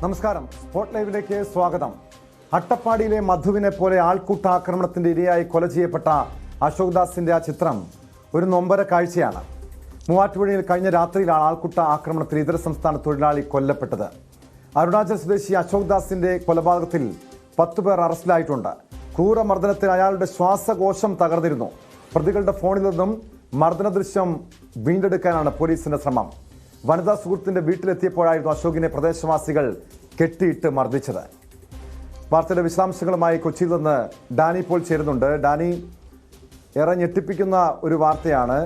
നമസ്കാരം. സ്പോട്ട് ലൈവിലേക്ക് സ്വാഗതം. അട്ടപ്പാടിയിലെ മധുവിനെ പോലെ ആൾക്കൂട്ടാക്രമണത്തിന്റെ ഇരയായി കൊല ചെയ്യപ്പെട്ട അശോക് ദാസിന്റെ ആ ചിത്രം ഒരു നൊമ്പര കാഴ്ചയാണ്. മൂവാറ്റുപുഴയിൽ കഴിഞ്ഞ രാത്രിയിലാണ് ആൾക്കൂട്ട ആക്രമണത്തിൽ ഇതര സംസ്ഥാന തൊഴിലാളി കൊല്ലപ്പെട്ടത്. അരുണാചൽ സ്വദേശി അശോക് ദാസിന്റെ കൊലപാതകത്തിൽ 10 പേർ അറസ്റ്റിലായിട്ടുണ്ട്. ക്രൂരമർദ്ദനത്തിൽ അയാളുടെ ശ്വാസകോശം തകർന്നിരുന്നു. പ്രതികളുടെ ഫോണിൽ നിന്നും മർദ്ദന ദൃശ്യം വീണ്ടെടുക്കാനാണ് പോലീസിന്റെ ശ്രമം. വനിതാ സുഹൃത്തിന്റെ വീട്ടിലെത്തിയപ്പോഴായിരുന്നു അശോകിനെ പ്രദേശവാസികൾ കെട്ടിയിട്ട് മർദ്ദിച്ചത്. വാർത്തയുടെ വിശദാംശങ്ങളുമായി കൊച്ചിയിൽ നിന്ന് ഡാനി പോൾ ചേരുന്നുണ്ട്. ഡാനി, ഏറെ ഞെട്ടിപ്പിക്കുന്ന ഒരു വാർത്തയാണ്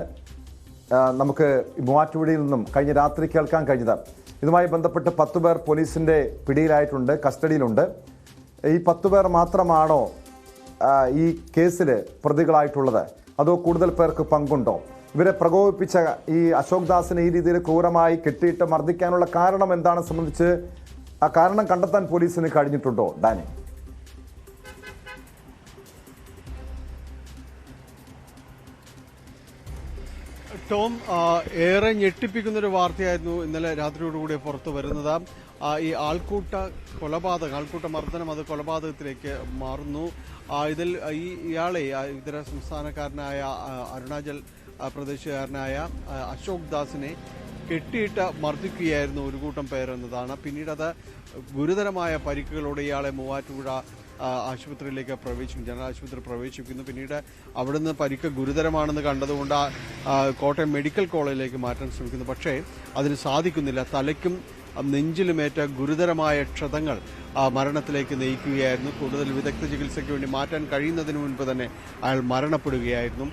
നമുക്ക് മൂവാറ്റുപുഴയിൽ നിന്നും കഴിഞ്ഞ രാത്രി കേൾക്കാൻ കഴിഞ്ഞത്. ഇതുമായി ബന്ധപ്പെട്ട് 10 പേർ പോലീസിന്റെ പിടിയിലായിട്ടുണ്ട്, കസ്റ്റഡിയിലുണ്ട്. ഈ 10 പേർ മാത്രമാണോ ഈ കേസിൽ പ്രതികളായിട്ടുള്ളത്, അതോ കൂടുതൽ പേർക്ക് പങ്കുണ്ടോ? ഇവരെ പ്രകോപിപ്പിച്ച ഈ അശോക് ദാസിനെ ഈ രീതിയിൽ ക്രൂരമായി കെട്ടിയിട്ട് മർദ്ദിക്കാനുള്ള കാരണം എന്താണെന്ന് സംബന്ധിച്ച് ആ കാരണം കണ്ടെത്താൻ പോലീസിന് കഴിഞ്ഞിട്ടുണ്ടോ ഡാനി? ടോം, ഏറെ ഞെട്ടിപ്പിക്കുന്നൊരു വാർത്തയായിരുന്നു ഇന്നലെ രാത്രിയോടുകൂടി പുറത്തു വരുന്നത്. ഈ ആൾക്കൂട്ട മർദ്ദനം അത് കൊലപാതകത്തിലേക്ക് മാറുന്നു. ഇതിൽ ഇയാളെ ഇതര സംസ്ഥാനക്കാരനായ അരുണാചൽ പ്രദേശുകാരനായ അശോക് ദാസിനെ കെട്ടിയിട്ട് മർദ്ദിക്കുകയായിരുന്നു ഒരു കൂട്ടം പേരെന്നതാണ്. പിന്നീട് അത് ഗുരുതരമായ പരിക്കുകളോടെ ഇയാളെ മൂവാറ്റുപുഴ ആശുപത്രിയിലേക്ക് ജനറൽ ആശുപത്രി പ്രവേശിക്കുന്നു. പിന്നീട് അവിടുന്ന് പരിക്ക് ഗുരുതരമാണെന്ന് കണ്ടതുകൊണ്ട് കോട്ടയം മെഡിക്കൽ കോളേജിലേക്ക് മാറ്റാൻ ശ്രമിക്കുന്നു. പക്ഷേ അതിന് സാധിക്കുന്നില്ല. തലയ്ക്കും നെഞ്ചിലുമേറ്റ ഗുരുതരമായ ക്ഷതങ്ങൾ മരണത്തിലേക്ക് നയിക്കുകയായിരുന്നു. കൂടുതൽ വിദഗ്ധ ചികിത്സയ്ക്ക് വേണ്ടി മാറ്റാൻ കഴിയുന്നതിന് മുൻപ് തന്നെ അയാൾ മരണപ്പെടുകയായിരുന്നു.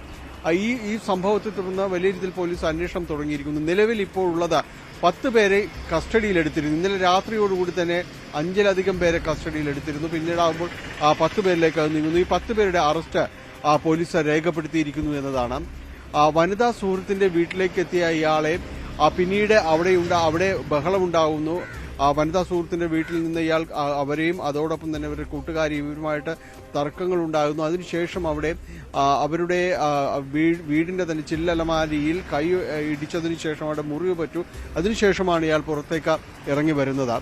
ഈ സംഭവത്തെ തുടർന്ന് വലിയ രീതിയിൽ പോലീസ് അന്വേഷണം തുടങ്ങിയിരിക്കുന്നു. നിലവിൽ ഇപ്പോൾ ഉള്ളത് 10 പേരെ കസ്റ്റഡിയിലെടുത്തിരുന്നു. ഇന്നലെ രാത്രിയോടുകൂടി തന്നെ 5-ലധികം പേരെ കസ്റ്റഡിയിലെടുത്തിരുന്നു. പിന്നീടാകുമ്പോൾ 10 പേരിലേക്ക് അത് നീങ്ങുന്നു. ഈ 10 പേരുടെ അറസ്റ്റ് പോലീസ് രേഖപ്പെടുത്തിയിരിക്കുന്നു എന്നതാണ്. വനിതാ സുഹൃത്തിന്റെ വീട്ടിലേക്ക് എത്തിയ ഇയാളെ പിന്നീട് അവിടെ ബഹളമുണ്ടാകുന്നു. വനിതാ സുഹൃത്തിന്റെ വീട്ടിൽ നിന്ന് ഇയാൾ അവരെയും അതോടൊപ്പം തന്നെ അവരുടെ കൂട്ടുകാരെയും ഇവരുമായിട്ട് തർക്കങ്ങൾ ഉണ്ടാകുന്നു. അതിനുശേഷം അവിടെ അവരുടെ വീടിന്റെ തന്നെ ചില്ലലമാരിയിൽ കൈ ഇടിച്ചതിനു ശേഷം അവിടെ മുറിവ് പറ്റു. അതിനുശേഷമാണ് ഇയാൾ പുറത്തേക്ക് ഇറങ്ങി വരുന്നത്.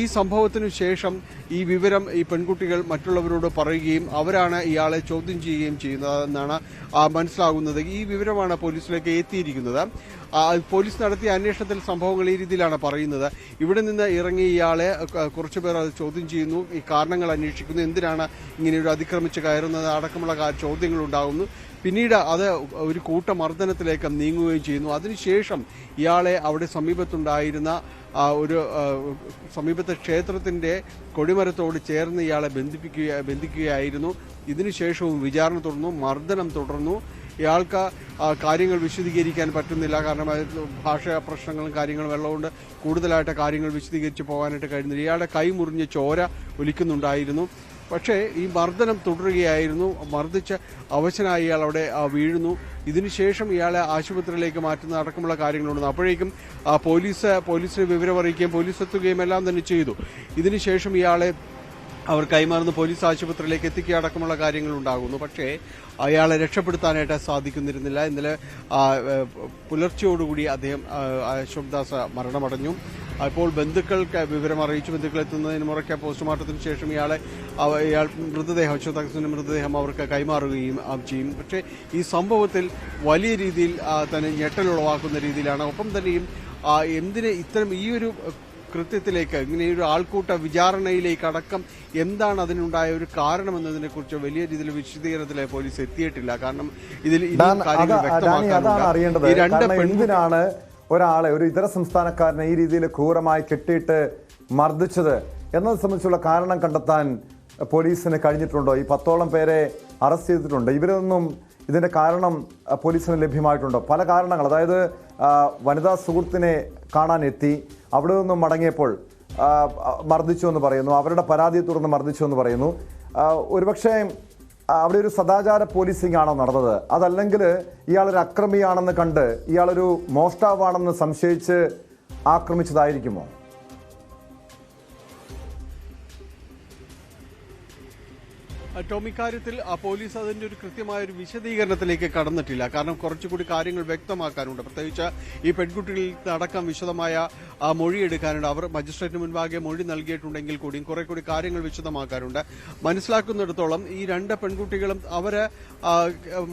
ഈ സംഭവത്തിനു ശേഷം ഈ വിവരം ഈ പെൺകുട്ടികൾ മറ്റുള്ളവരോട് പറയുകയും അവരാണ് ഇയാളെ ചോദ്യം ചെയ്യുകയും ചെയ്യുന്നതെന്നാണ് മനസ്സിലാകുന്നത്. ഈ വിവരമാണ് പോലീസിലേക്ക് എത്തിയിരിക്കുന്നത്. പോലീസ് നടത്തിയ അന്വേഷണത്തിൽ സംഭവങ്ങൾ ഈ രീതിയിലാണ് പറയുന്നത്. ഇവിടെ നിന്ന് ഇറങ്ങി ഇയാളെ കുറച്ചുപേർ അത് ചോദ്യം ചെയ്യുന്നു, ഈ കാരണങ്ങൾ അന്വേഷിക്കുന്നു, എന്തിനാണ് ഇങ്ങനെയൊരു അതിക്രമിച്ച് കയറുന്നത് അടക്കമുള്ള ചോദ്യങ്ങൾ ഉണ്ടാകുന്നു. പിന്നീട് അത് ഒരു കൂട്ടമർദ്ദനത്തിലേക്ക് നീങ്ങുകയും ചെയ്യുന്നു. അതിനുശേഷം ഇയാളെ അവിടെ സമീപത്തുണ്ടായിരുന്ന സമീപത്തെ ക്ഷേത്രത്തിന്റെ കൊടിമരത്തോട് ചേർന്ന് ഇയാളെ ബന്ധിക്കുകയായിരുന്നു. ഇതിനുശേഷവും വിചാരണ തുടർന്നു, മർദ്ദനം തുടർന്നു. ഇയാൾക്ക് കാര്യങ്ങൾ വിശദീകരിക്കാൻ പറ്റുന്നില്ല. കാരണം ഭാഷാ പ്രശ്നങ്ങളും കാര്യങ്ങളും വെള്ളമുണ്ട്, കൂടുതലായിട്ട് കാര്യങ്ങൾ വിശദീകരിച്ച് പോകാനായിട്ട് കഴിയുന്നില്ല. ഇയാളുടെ കൈ മുറിഞ്ഞ് ചോര ഒലിക്കുന്നുണ്ടായിരുന്നു. പക്ഷേ ഈ മർദ്ദനം തുടരുകയായിരുന്നു. മർദ്ദിച്ച് അവശനായി ഇയാൾ അവിടെ വീഴുന്നു. ഇതിനുശേഷം ഇയാളെ ആശുപത്രിയിലേക്ക് മാറ്റുന്ന അടക്കമുള്ള കാര്യങ്ങളുണ്ട്. അപ്പോഴേക്കും പോലീസിന് വിവരം അറിയിക്കുകയും പോലീസ് എത്തുകയും എല്ലാം തന്നെ ചെയ്തു. ഇതിനുശേഷം ഇയാളെ അവർ കൈമാറുന്ന പോലീസ് ആശുപത്രിയിലേക്ക് എത്തിക്കുക അടക്കമുള്ള കാര്യങ്ങൾ ഉണ്ടാകുന്നു. പക്ഷേ അയാളെ രക്ഷപ്പെടുത്താനായിട്ട് സാധിക്കുന്നിരുന്നില്ല. ഇന്നലെ പുലർച്ചയോടുകൂടി അശോക് ദാസ് മരണമടഞ്ഞു. അപ്പോൾ ബന്ധുക്കൾക്ക് വിവരം അറിയിച്ചു. ബന്ധുക്കൾ എത്തുന്നതിന് മുറയ്ക്ക് പോസ്റ്റ്മോർട്ടത്തിന് ശേഷം അശോക് ദാസിന്റെ മൃതദേഹം അവർക്ക് കൈമാറുകയും ചെയ്യും. പക്ഷേ ഈ സംഭവത്തിൽ വലിയ രീതിയിൽ തന്നെ ഞെട്ടലുളവാക്കുന്ന രീതിയിലാണ്. ഒപ്പം തന്നെയും എന്തിന് ഇത്തരം ഈ ഒരു കൃത്യത്തിലേക്ക് ഇങ്ങനെയൊരു ആൾക്കൂട്ട വിചാരണയിലേക്ക് അടക്കം എന്താണ് അതിനുണ്ടായ ഒരു കാരണമെന്നതിനെ കുറിച്ച് വലിയ രീതിയിൽ വിശദീകരണത്തിലെ പോലീസ് എത്തിയിട്ടില്ല. കാരണം ഇതിൽ എന്തിനാണ് ഒരാളെ, ഒരു ഇതര സംസ്ഥാനക്കാരനെ ഈ രീതിയിൽ ക്രൂരമായി കെട്ടിയിട്ട് മർദ്ദിച്ചത് എന്നത് സംബന്ധിച്ചുള്ള കാരണം കണ്ടെത്താൻ പോലീസിന് കഴിഞ്ഞിട്ടുണ്ടോ? ഈ 10ഓളം പേരെ അറസ്റ്റ് ചെയ്തിട്ടുണ്ട്. ഇവരൊന്നും ഇതിന്റെ കാരണം പോലീസിന് ലഭ്യമായിട്ടുണ്ടോ? പല കാരണങ്ങൾ, അതായത് വനിതാ സുഹൃത്തിനെ കാണാൻ എത്തി, അവിടെ നിന്നും മടങ്ങിയപ്പോൾ മർദ്ദിച്ചു എന്ന് പറയുന്നു, അവരുടെ പരാതിയെ തുടർന്ന് മർദ്ദിച്ചു എന്ന് പറയുന്നു. ഒരുപക്ഷെ അവിടെ ഒരു സദാചാര പോലീസിംഗ് ആണോ നടന്നത്? അതല്ലെങ്കിൽ ഇയാളൊരു അക്രമിയാണെന്ന് കണ്ട് ഇയാളൊരു മോഷ്ടാവാണെന്ന് സംശയിച്ച് ആക്രമിച്ചതായിരിക്കുമോ? ടോം, ഇക്കാര്യത്തിൽ പോലീസ് അതിന്റെ ഒരു കൃത്യമായ ഒരു വിശദീകരണത്തിലേക്ക് കടന്നിട്ടില്ല. കാരണം കുറച്ചുകൂടി കാര്യങ്ങൾ വ്യക്തമാക്കാനുണ്ട്. പ്രത്യേകിച്ച് ഈ പെൺകുട്ടികളിൽ അടക്കം വിശദമായ മൊഴിയെടുക്കാനുണ്ട്. അവർ മജിസ്ട്രേറ്റിന് മുൻപാകെ മൊഴി നൽകിയിട്ടുണ്ടെങ്കിൽ കൂടിയും കുറെ കൂടി കാര്യങ്ങൾ വിശദമാക്കാനുണ്ട്. മനസ്സിലാക്കുന്നിടത്തോളം ഈ രണ്ട് പെൺകുട്ടികളും അവര്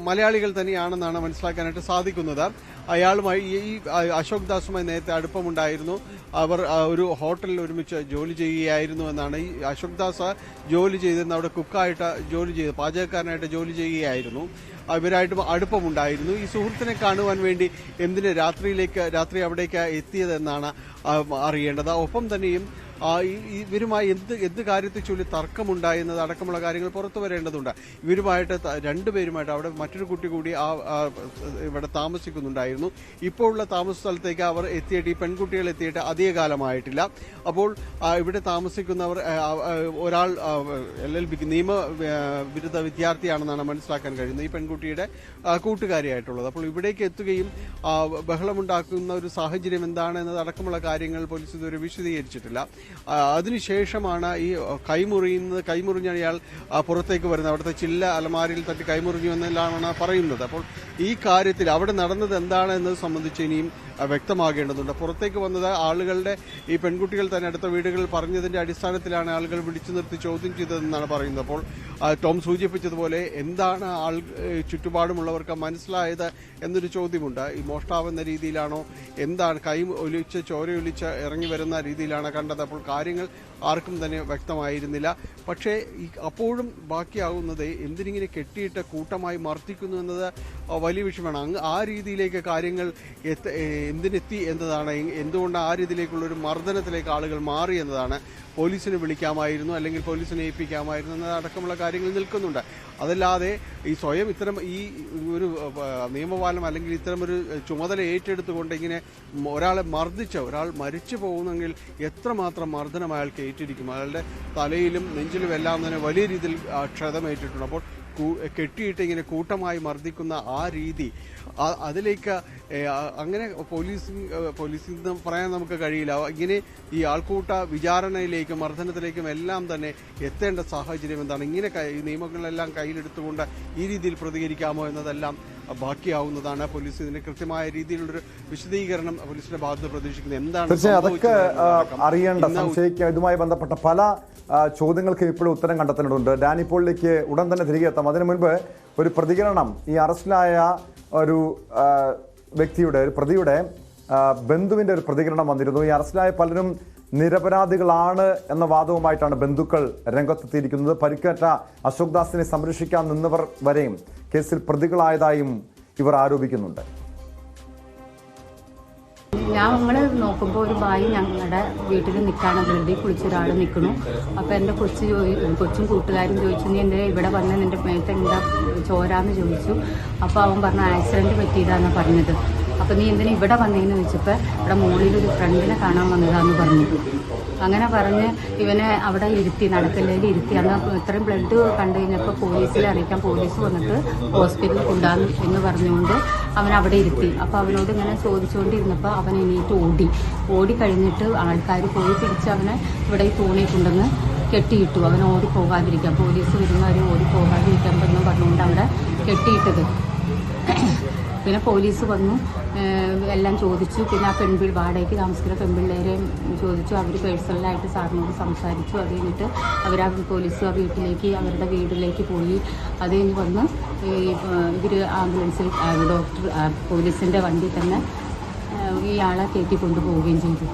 മലയാളികൾ തന്നെയാണെന്നാണ് മനസ്സിലാക്കാനായിട്ട് സാധിക്കുന്നത്. അയാളുമായി ഈ അശോക് ദാസുമായി നേരത്തെ അടുപ്പമുണ്ടായിരുന്നു. അവർ ഒരു ഹോട്ടലിൽ ഒരുമിച്ച് ജോലി ചെയ്യുകയായിരുന്നു എന്നാണ്. ഈ അശോക് ദാസ് ജോലി ചെയ്തിരുന്ന അവിടെ കുക്കായിട്ട് ജോലി ചെയ്ത് പാചകക്കാരനായിട്ട് ജോലി ചെയ്യുകയായിരുന്നു. ഇവരായിട്ട് അടുപ്പമുണ്ടായിരുന്നു. ഈ സുഹൃത്തിനെ കാണുവാൻ വേണ്ടി എന്തിന് രാത്രി അവിടേക്ക് എത്തിയതെന്നാണ് അറിയേണ്ടത്. ഒപ്പം തന്നെയും ഇവരുമായി എന്ത് കാര്യത്തെ ചൊല്ലി തർക്കമുണ്ടായി അടക്കമുള്ള കാര്യങ്ങൾ പുറത്തു വരേണ്ടതുണ്ട്. ഇവരുമായിട്ട് രണ്ടുപേരുമായിട്ട് അവിടെ മറ്റൊരു കുട്ടി കൂടി ഇവിടെ താമസിക്കുന്നുണ്ടായിരുന്നു. ഇപ്പോൾ ഉള്ള താമസ സ്ഥലത്തേക്ക് അവർ എത്തിയിട്ട് ഈ പെൺകുട്ടികൾ എത്തിയിട്ട് അധിക കാലമായിട്ടില്ല. അപ്പോൾ ഇവിടെ താമസിക്കുന്നവർ ഒരാൾ LLB നിയമ ബിരുദ വിദ്യാർത്ഥിയാണെന്നാണ് മനസ്സിലാക്കാൻ കഴിയുന്നത്, ഈ പെൺകുട്ടിയുടെ കൂട്ടുകാരിയായിട്ടുള്ളത്. അപ്പോൾ ഇവിടേക്ക് എത്തുകയും ബഹളമുണ്ടാക്കുന്ന ഒരു സാഹചര്യം എന്താണെന്നത് അടക്കമുള്ള കാര്യങ്ങൾ പോലീസ് ഇതുവരെ വിശദീകരിച്ചിട്ടില്ല. അതിനുശേഷമാണ് ഈ കൈമുറിഞ്ഞ ഇയാൾ പുറത്തേക്ക് വരുന്നത്. അവിടുത്തെ ചില്ല അലമാരിയിൽ തട്ടി കൈമുറിഞ്ഞു എന്നെല്ലാമാണ് പറയുന്നത്. അപ്പോൾ ഈ കാര്യത്തിൽ അവിടെ നടന്നത് എന്താണ് എന്നത് സംബന്ധിച്ച് ഇനിയും വ്യക്തമാകേണ്ടതുണ്ട്. പുറത്തേക്ക് വന്നത് ആളുകളുടെ ഈ പെൺകുട്ടികൾ തന്നെ അടുത്ത വീടുകളിൽ പറഞ്ഞതിന്റെ അടിസ്ഥാനത്തിലാണ് ആളുകൾ വിളിച്ചു നിർത്തി ചോദ്യം ചെയ്തതെന്നാണ് പറയുന്നത്. അപ്പോൾ ടോം സൂചിപ്പിച്ചതുപോലെ എന്താണ് ചുറ്റുപാടുമുള്ളവർക്ക് മനസ്സിലായത് എന്നൊരു ചോദ്യമുണ്ട്. ഈ മോഷ്ടാവെന്ന രീതിയിലാണോ, എന്താണ് കൈ ഒലിച്ച് ചോരയൊലിച്ച് ഇറങ്ങി വരുന്ന രീതിയിലാണ് കണ്ടത്. അപ്പോൾ കാര്യങ്ങൾ ആർക്കും തന്നെ വ്യക്തമായിരുന്നില്ല. പക്ഷേ അപ്പോഴും ബാക്കിയാകുന്നത് എന്തിനിങ്ങനെ കെട്ടിയിട്ട് കൂട്ടമായി മർദ്ദിക്കുന്നു എന്നത് വലിയ വിഷയമാണ്. ആ രീതിയിലേക്ക് കാര്യങ്ങൾ എന്തിനെത്തി എന്നതാണ്, എന്തുകൊണ്ട് ആ രീതിയിലേക്കുള്ള ഒരു മർദ്ദനത്തിലേക്ക് ആളുകൾ മാറി എന്നതാണ്. പോലീസിനെ വിളിക്കാമായിരുന്നു, അല്ലെങ്കിൽ പോലീസിനെ ഏൽപ്പിക്കാമായിരുന്നു എന്നതടക്കമുള്ള കാര്യങ്ങൾ നിൽക്കുന്നുണ്ട്. അതല്ലാതെ ഈ സ്വയം ഇത്തരം ഈ ഒരു നിയമപാലനം അല്ലെങ്കിൽ ഇത്തരമൊരു ചുമതല ഏറ്റെടുത്തുകൊണ്ട് ഇങ്ങനെ ഒരാളെ ഒരാൾ മരിച്ചു പോകുന്നെങ്കിൽ എത്രമാത്രം മർദ്ദനം അയാൾക്ക് ഏറ്റിരിക്കും. അയാളുടെ തലയിലും നെഞ്ചിലും എല്ലാം തന്നെ വലിയ രീതിയിൽ ക്ഷതമേറ്റിട്ടുണ്ട്. അപ്പോൾ കെട്ടിയിട്ട് ഇങ്ങനെ കൂട്ടമായി മർദ്ദിക്കുന്ന ആ രീതി, അതിലേക്ക് അങ്ങനെ പോലീസിൽ പറയാൻ നമുക്ക് കഴിയില്ല. ഇങ്ങനെ ഈ ആൾക്കൂട്ട വിചാരണയിലേക്കും മർദ്ദനത്തിലേക്കും എല്ലാം തന്നെ എത്തേണ്ട സാഹചര്യം എന്താണ്? ഇങ്ങനെ നിയമങ്ങളെല്ലാം കയ്യിലെടുത്തുകൊണ്ട് ഈ രീതിയിൽ പ്രതികരിക്കാമോ എന്നതെല്ലാം ബാക്കിയാവുന്നതാണ്. പോലീസ് ഇതിന് കൃത്യമായ രീതിയിലുള്ളൊരു വിശദീകരണം പോലീസിന്റെ ഭാഗത്ത് പ്രതീക്ഷിക്കുന്നത് എന്താണ്? തീർച്ചയായും അതൊക്കെ അറിയേണ്ട, സംശയിക്കുക. ഇതുമായി ബന്ധപ്പെട്ട പല ചോദ്യങ്ങൾക്ക് ഇപ്പോഴും ഉത്തരം കണ്ടെത്തേണ്ടതുണ്ട്. ഡാനി പോളിലേക്ക് ഉടൻ തന്നെ തിരികെ എത്താം. അതിനു മുൻപ് ഒരു പ്രതികരണം, ഈ അറസ്റ്റിലായ ഒരു വ്യക്തിയുടെ, ഒരു പ്രതിയുടെ ബന്ധുവിന്റെ ഒരു പ്രതികരണം വന്നിരുന്നു. ഈ അറസ്റ്റിലായ പലരും നിരപരാധികളാണ് എന്ന വാദവുമായിട്ടാണ് ബന്ധുക്കൾ രംഗത്തെത്തിയിരിക്കുന്നത്. പരിക്കേറ്റ അശോക് ദാസിനെ സംരക്ഷിക്കാൻ നിന്നവർ വരെയും കേസിൽ പ്രതികളായതായും ഇവർ ആരോപിക്കുന്നുണ്ട്. ഞങ്ങൾ നോക്കുമ്പോൾ ഒരു ബായി ഞങ്ങളുടെ വീട്ടിൽ നിൽക്കാണ്, ബ്ലഡിൽ കുളിച്ച ഒരാൾ നിൽക്കുന്നു. അപ്പോൾ എൻ്റെ കൊച്ചും കൂട്ടുകാരും ചോദിച്ചു, നീ എൻ്റെ ഇവിടെ വന്ന് നിൻ്റെ മേത്ത് എന്താ ചോരാന്ന് ചോദിച്ചു. അപ്പോൾ അവൻ പറഞ്ഞു ആക്സിഡൻറ്റ് പറ്റിയതാണെന്ന് പറഞ്ഞത്. അപ്പോൾ നീ എന്തിനാ ഇവിടെ വന്നതെന്ന് ചോദിച്ചപ്പോൾ ഇവിടെ മുകളിലൊരു ഫ്രണ്ടിനെ കാണാൻ വന്നതാന്ന് പറഞ്ഞു. അങ്ങനെ പറഞ്ഞ് ഇവനെ അവിടെ ഇരുത്തി, നടക്കല്ലേൽ ഇരുത്തി. അന്ന് ഇത്രയും ബ്ലഡ് കണ്ടു കഴിഞ്ഞപ്പോൾ പോലീസിൽ അറിയിക്കാൻ പോലീസ് വന്നിട്ട് ഹോസ്പിറ്റലിൽ കൊണ്ടുപോകാൻ എന്ന് പറഞ്ഞുകൊണ്ട് അവൻ അവിടെ ഇരുത്തി. അപ്പോൾ അവനോട് ഇങ്ങനെ ചോദിച്ചുകൊണ്ടിരുന്നപ്പോൾ അവൻ എണീറ്റ് ഓടി കഴിഞ്ഞിട്ട് ആൾക്കാർ പോയി പിടിച്ച് അവനെ ഇവിടെ ഈ തൂണിൽ കൊണ്ടുവന്ന് കെട്ടിയിട്ടു. അവൻ ഓടിപ്പോകാതിരിക്കാം, പോലീസ് വരുന്നവർ ഓടിപ്പോകാതിരിക്കാൻ എന്ന് പറഞ്ഞുകൊണ്ട് അവിടെ കെട്ടിയിട്ടത്. പിന്നെ പോലീസ് വന്നു, എല്ലാം ചോദിച്ചു. പിന്നെ ആ വാടകയ്ക്ക് താമസിക്കുന്ന പെൺപിള്ളേരെയും ചോദിച്ചു. അവർ പേഴ്സണലായിട്ട് സാറിനോട് സംസാരിച്ചു. അത് കഴിഞ്ഞിട്ട് പോലീസ് ആ വീട്ടിലേക്ക്, അവരുടെ വീട്ടിലേക്ക് പോയി. അത് കഴിഞ്ഞ് വന്ന് ഇവർ ആംബുലൻസിൽ പോലീസിൻ്റെ വണ്ടി തന്നെ ഇയാളെ കയറ്റി കൊണ്ടുപോവുകയും ചെയ്തു.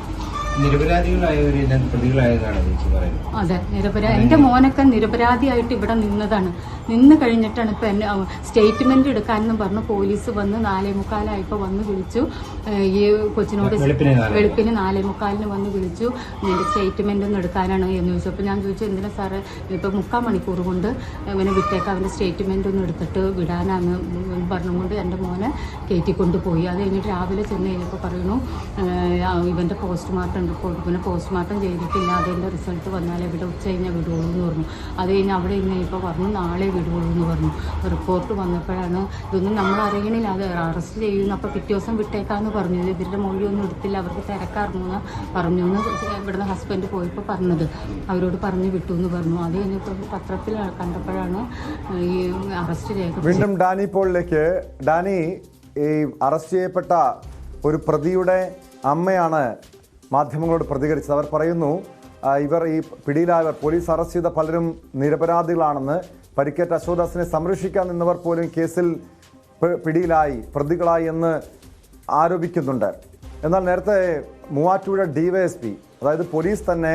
അതെ, എൻ്റെ മോനൊക്കെ നിരപരാധിയായിട്ട് ഇവിടെ നിന്ന് കഴിഞ്ഞിട്ടാണ് ഇപ്പം എന്നെ സ്റ്റേറ്റ്മെന്റ് എടുക്കാനെന്നും പറഞ്ഞു പോലീസ് വന്ന് 4:45 വന്ന് വിളിച്ചു. ഈ കൊച്ചിനോട് വെളുപ്പിന് 4:45 വന്ന് വിളിച്ചു, നിന്റെ സ്റ്റേറ്റ്മെന്റ് ഒന്നും എടുക്കാനാണ് എന്ന് ചോദിച്ചു. അപ്പോൾ ഞാൻ ചോദിച്ചു, എന്തിനാ സാറ് ഇപ്പം 3/4 മണിക്കൂർ കൊണ്ട് ഇവനെ വിട്ടേക്ക്, അവൻ്റെ സ്റ്റേറ്റ്മെന്റ് ഒന്ന് എടുത്തിട്ട് വിടാനാന്ന് പറഞ്ഞുകൊണ്ട് എൻ്റെ മോനെ കയറ്റിക്കൊണ്ടുപോയി. അത് കഴിഞ്ഞിട്ട് രാവിലെ ചെന്ന് കഴിഞ്ഞപ്പോൾ പറയുന്നു ഇവൻ്റെ പോസ്റ്റ്മോർട്ടം റിപ്പോർട്ട്, പിന്നെ പോസ്റ്റ്മോർട്ടം ചെയ്തിട്ടില്ല, അതിൻ്റെ റിസൾട്ട് വന്നാൽ ഇവിടെ ഉച്ച കഴിഞ്ഞാൽ വിടുകയുള്ളൂ എന്ന് പറഞ്ഞു. അത് കഴിഞ്ഞ് അവിടെ ഇന്ന് ഇപ്പോൾ പറഞ്ഞു നാളെ വിടുകയുള്ളൂ എന്ന് പറഞ്ഞു. റിപ്പോർട്ട് വന്നപ്പോഴാണ് ഇതൊന്നും നമ്മൾ അറിയണില്ല, അത് അറസ്റ്റ് ചെയ്യുന്നു, അപ്പോൾ പിറ്റേ ദിവസം വിട്ടേക്കാമെന്ന് പറഞ്ഞു. ഇവരുടെ മൊഴിയൊന്നും എടുത്തില്ല, അവർക്ക് തിരക്കായിരുന്നു പറഞ്ഞു എന്ന് ഇവിടുന്ന് ഹസ്ബൻഡ് പോയപ്പോൾ പറഞ്ഞത്. അവരോട് പറഞ്ഞു വിട്ടു എന്ന് പറഞ്ഞു. അത് കഴിഞ്ഞപ്പോൾ പത്രത്തിൽ കണ്ടപ്പോഴാണ് ഈ അറസ്റ്റ് രേഖ. വീണ്ടും ഡാനി പോളിലേക്ക്. ഡാനി, ഈ അറസ്റ്റ് ചെയ്യപ്പെട്ട ഒരു പ്രതിയുടെ അമ്മയാണ് മാധ്യമങ്ങളോട് പ്രതികരിച്ചത്. അവർ പറയുന്നു ഇവർ ഈ പിടിയിലായവർ, പോലീസ് അറസ്റ്റ് ചെയ്ത പലരും നിരപരാധികളാണെന്ന്, പരിക്കേറ്റ അശോകദാസിനെ സംരക്ഷിക്കാൻ നിന്നവർ പോലും കേസിൽ പിടിയിലായി, പ്രതികളായി എന്ന് ആരോപിക്കുന്നുണ്ട്. എന്നാൽ നേരത്തെ മൂവാറ്റുപുഴ DYSP, അതായത് പോലീസ് തന്നെ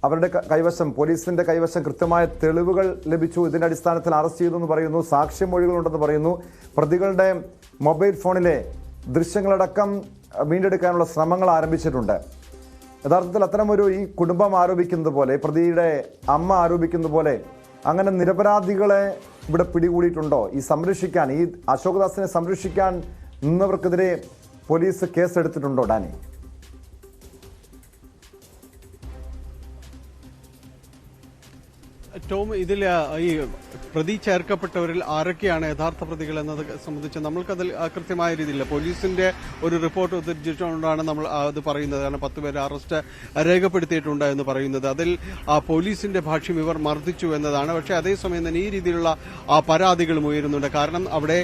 അവരുടെ കൈവശം, പോലീസിന്റെ കൈവശം കൃത്യമായ തെളിവുകൾ ലഭിച്ചു, ഇതിന്റെ അടിസ്ഥാനത്തിൽ അറസ്റ്റ് ചെയ്തു എന്ന് പറയുന്നു, സാക്ഷ്യമൊഴികളുണ്ടെന്ന് പറയുന്നു, പ്രതികളുടെ മൊബൈൽ ഫോണിലെ ദൃശ്യങ്ങളടക്കം വീണ്ടെടുക്കാനുള്ള ശ്രമങ്ങൾ ആരംഭിച്ചിട്ടുണ്ട്. യഥാർത്ഥത്തിൽ അത്തരമൊരു ഈ കുടുംബം ആരോപിക്കുന്നത് പോലെ, പ്രതിയുടെ അമ്മ ആരോപിക്കുന്നത് പോലെ അങ്ങനെ നിരപരാധികളെ ഇവിടെ പിടികൂടിയിട്ടുണ്ടോ? ഈ സംരക്ഷിക്കാൻ, ഈ അശോകദാസിനെ സംരക്ഷിക്കാൻ നിന്നവർക്കെതിരെ പോലീസ് കേസെടുത്തിട്ടുണ്ടോ ഡാനി? ടോം, ഇതിൽ ഈ പ്രതി ചേർക്കപ്പെട്ടവരിൽ ആരൊക്കെയാണ് യഥാർത്ഥ പ്രതികൾ എന്നത് സംബന്ധിച്ച് നമ്മൾക്കതിൽ കൃത്യമായ രീതിയില്ല. പോലീസിന്റെ ഒരു റിപ്പോർട്ട് ഉദ്ധരിച്ചുകൊണ്ടാണ് നമ്മൾ അത് പറയുന്നത്. കാരണം 10 പേരെ അറസ്റ്റ് രേഖപ്പെടുത്തിയിട്ടുണ്ട് എന്ന് പറയുന്നത്. അതിൽ പോലീസിന്റെ ഭാഷ്യം ഇവർ മർദ്ദിച്ചു എന്നതാണ്. പക്ഷേ അതേസമയം തന്നെ ഈ രീതിയിലുള്ള പരാതികളും ഉയരുന്നുണ്ട്. കാരണം അവിടെ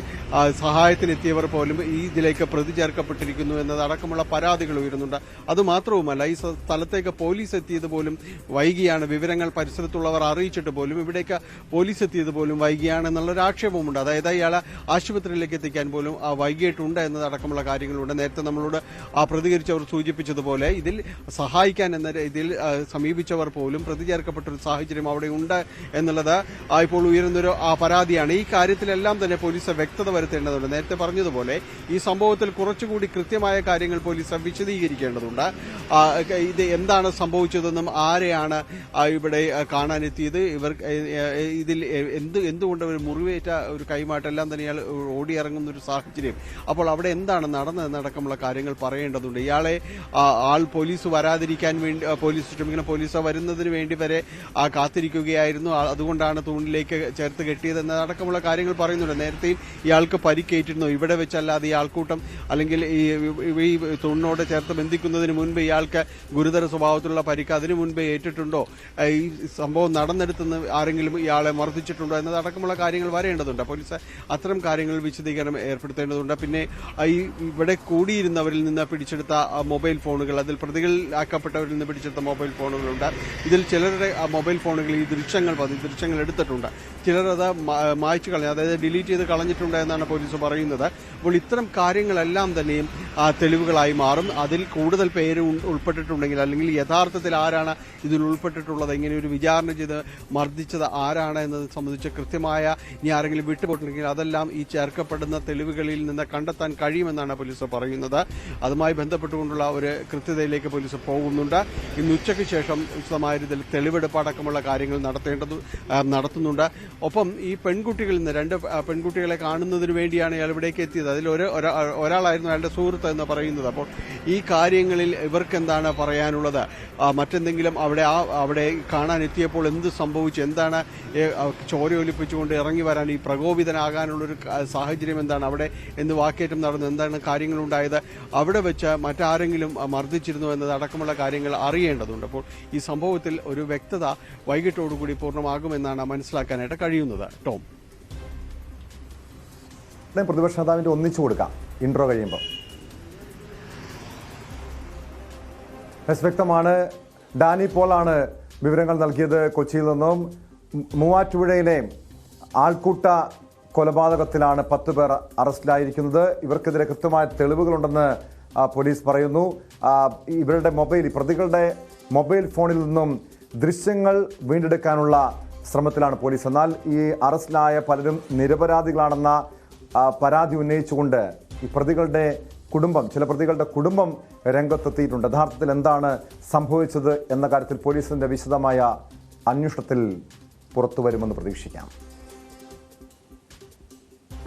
സഹായത്തിനെത്തിയവർ പോലും ഈ ഇതിലേക്ക് പ്രതി ചേർക്കപ്പെട്ടിരിക്കുന്നു എന്നതടക്കമുള്ള പരാതികൾ ഉയരുന്നുണ്ട്. അതുമാത്രവുമല്ല, ഈ സ്ഥലത്തേക്ക് പോലീസ് എത്തിയത് പോലും വൈകിയാണ്, വിവരങ്ങൾ പരിസരത്തുള്ളവർ അറിയിച്ചിട്ട് പോലും ഇവിടേക്ക് പോലീസ് എത്തിയത് പോലും വൈകിയാണെന്നുള്ളൊരു ആക്ഷേപമുണ്ട്. അതായത് ഇയാളെ ആശുപത്രിയിലേക്ക് എത്തിക്കാൻ പോലും വൈകിയിട്ടുണ്ട് എന്നതടക്കമുള്ള കാര്യങ്ങളുണ്ട്. നേരത്തെ നമ്മളോട് പ്രതികരിച്ചവർ സൂചിപ്പിച്ചതുപോലെ ഇതിൽ സഹായിക്കാൻ എന്ന ഇതിൽ സമീപിച്ചവർ പോലും പ്രതി ചേർക്കപ്പെട്ടൊരു സാഹചര്യം അവിടെ ഉണ്ട് എന്നുള്ളത് ഇപ്പോൾ ഉയരുന്നൊരു പരാതിയാണ്. ഈ കാര്യത്തിലെല്ലാം തന്നെ പോലീസ് വ്യക്തത വരുത്തേണ്ടതുണ്ട്. നേരത്തെ പറഞ്ഞതുപോലെ ഈ സംഭവത്തിൽ കുറച്ചുകൂടി കൃത്യമായ കാര്യങ്ങൾ പോലീസ് വിശദീകരിക്കേണ്ടതുണ്ട്. ഇത് എന്താണ് സംഭവിച്ചതെന്നും ആരെയാണ് ഇവിടെ കാണാനെത്തിയത്, ഇവർ ഇതിൽ എന്തുകൊണ്ട് ഒരു മുറിവേറ്റ ഒരു കൈമാറ്റെല്ലാം തന്നെ ഇയാൾ ഓടിയിറങ്ങുന്ന ഒരു സാഹചര്യം, അപ്പോൾ അവിടെ എന്താണ് നടന്നതെന്നടക്കമുള്ള കാര്യങ്ങൾ പറയേണ്ടതുണ്ട്. ഇയാളെ പോലീസ് വരാതിരിക്കാൻ വേണ്ടി പോലീസ് വരുന്നതിന് വേണ്ടി വരെ കാത്തിരിക്കുകയായിരുന്നു, അതുകൊണ്ടാണ് തൂണിലേക്ക് ചേർത്ത് കെട്ടിയതെന്നതടക്കമുള്ള കാര്യങ്ങൾ പറയുന്നുണ്ട്. നേരത്തെയും ഇയാൾക്ക് പരിക്കേറ്റിരുന്നു. ഇവിടെ വെച്ചല്ലാതെ ഈ ആൾക്കൂട്ടം അല്ലെങ്കിൽ ഈ തൂണിനോട് ചേർത്ത് ബന്ധിക്കുന്നതിന് മുൻപ് ഇയാൾക്ക് ഗുരുതര സ്വഭാവത്തിലുള്ള പരിക്ക് അതിനു മുൻപേ ഏറ്റിട്ടുണ്ടോ, ഈ സംഭവം നടന്നെടുത്തുനിന്ന് ആരെങ്കിലും ഇയാളെ മർദ്ദിച്ചിട്ടുണ്ടോ എന്നതടക്കമുള്ള കാര്യങ്ങൾ വരേണ്ടതുണ്ട്. പോലീസ് അത്തരം കാര്യങ്ങൾ വിശദീകരണം ഏർപ്പെടുത്തേണ്ടതുണ്ട്. പിന്നെ ഈ ഇവിടെ കൂടിയിരുന്നവരിൽ നിന്ന് പിടിച്ചെടുത്ത മൊബൈൽ ഫോണുകൾ, അതിൽ പ്രതികളാക്കപ്പെട്ടവരിൽ നിന്ന് പിടിച്ചെടുത്ത മൊബൈൽ ഫോണുകളുണ്ട്. ഇതിൽ ചിലരുടെ മൊബൈൽ ഫോണുകൾ ഈ ദൃശ്യങ്ങൾ എടുത്തിട്ടുണ്ട്, ചിലരത് മായ്ച്ചു കളഞ്ഞു, അതായത് ഡിലീറ്റ് ചെയ്ത് കളഞ്ഞിട്ടുണ്ട് എന്നാണ് പോലീസ് പറയുന്നത്. അപ്പോൾ ഇത്തരം കാര്യങ്ങളെല്ലാം തന്നെയും തെളിവുകളായി മാറും. അതിൽ കൂടുതൽ പേര് ഉൾപ്പെട്ടിട്ടുണ്ടെങ്കിൽ, അല്ലെങ്കിൽ യഥാർത്ഥത്തിൽ ആരാണ് ഇതിൽ ഉൾപ്പെട്ടിട്ടുള്ളത്, ഇങ്ങനെ ഒരു വിചാരണ ചെയ്ത് മർദ്ദിച്ചത് ആരാണ് എന്നത് സംബന്ധിച്ച് കൃത്യമായ ഇനി ആരെങ്കിലും വിട്ടുപോയിട്ടുണ്ടെങ്കിൽ അതെല്ലാം ഈ ചേർക്കപ്പെടുന്ന തെളിവുകളിൽ നിന്ന് കണ്ടെത്താൻ കഴിയുമെന്നാണ് പോലീസ് പറയുന്നത്. അതുമായി ബന്ധപ്പെട്ടുകൊണ്ടുള്ള ഒരു കൃത്യതയിലേക്ക് പോലീസ് പോകുന്നുണ്ട്. ഇന്ന് ഉച്ചയ്ക്ക് ശേഷം വിശദമായ രീതിയിൽ തെളിവെടുപ്പ് അടക്കമുള്ള കാര്യങ്ങൾ നടത്തുന്നുണ്ട്. ഒപ്പം ഈ പെൺകുട്ടികളിൽ നിന്ന് 2 പെൺകുട്ടികളെ കാണുന്നതിന് വേണ്ടിയാണ് ഇയാൾ ഇവിടേക്ക് എത്തിയത്. അതിൽ ഒരാളായിരുന്നു അയാളുടെ സുഹൃത്ത് എന്ന് പറയുന്നത്. അപ്പോൾ ഈ കാര്യങ്ങളിൽ ഇവർക്ക് എന്താണ് പറയാനുള്ളത്, മറ്റെന്തെങ്കിലും അവിടെ കാണാനെത്തിയപ്പോൾ എന്ത് സംഭവിച്ചു, എന്താണ് ചോരയൊലിപ്പിച്ചുകൊണ്ട് ഇറങ്ങി വരാൻ ഈ പ്രകോപിതനാകാനുള്ളൊരു സാഹചര്യം എന്താണ്, അവിടെ എന്ത് വാക്കേറ്റം നടന്നു, എന്താണ് കാര്യങ്ങളുണ്ടായത്, അവിടെ വെച്ച് മറ്റാരെങ്കിലും മർദ്ദിച്ചിരുന്നു എന്നതടക്കമുള്ള കാര്യങ്ങൾ അറിയേണ്ടതുണ്ട്. അപ്പോൾ ഈ സംഭവത്തിൽ ഒരു വ്യക്തത വൈകിട്ടോടുകൂടി പൂർണ്ണമാകുമെന്നാണ് മനസ്സിലാക്കാനായിട്ട് കഴിയുന്നത്. ടോം, പ്രതിപക്ഷ നേതാവിന്റെ ഒന്നിച്ചു കൊടുക്കാം ഇൻട്രോ കഴിയുമ്പോൾ. വ്യക്തമാണ്. ഡാനി പോളാണ് വിവരങ്ങൾ നൽകിയത് കൊച്ചിയിൽ നിന്നും. മൂവാറ്റുപുഴയിലെ ആൾക്കൂട്ട കൊലപാതകത്തിലാണ് 10 പേർ അറസ്റ്റിലായിരിക്കുന്നത്. ഇവർക്കെതിരെ കൃത്യമായ തെളിവുകളുണ്ടെന്ന് പോലീസ് പറയുന്നു. ഇവരുടെ പ്രതികളുടെ മൊബൈൽ ഫോണിൽ നിന്നും ദൃശ്യങ്ങൾ വീണ്ടെടുക്കാനുള്ള ശ്രമത്തിലാണ് പോലീസ്. എന്നാൽ ഈ അറസ്റ്റിലായ പലരും നിരപരാധികളാണെന്ന പരാതി ഉന്നയിച്ചുകൊണ്ട് ഈ ചില പ്രതികളുടെ കുടുംബം രംഗത്തെത്തിയിട്ടുണ്ട്. യഥാർത്ഥത്തിൽ എന്താണ് സംഭവിച്ചത് എന്ന കാര്യത്തിൽ പോലീസിന്റെ വിശദമായ അന്വേഷണത്തിൽ പുറത്തുവരുമെന്ന് പ്രതീക്ഷിക്കാം.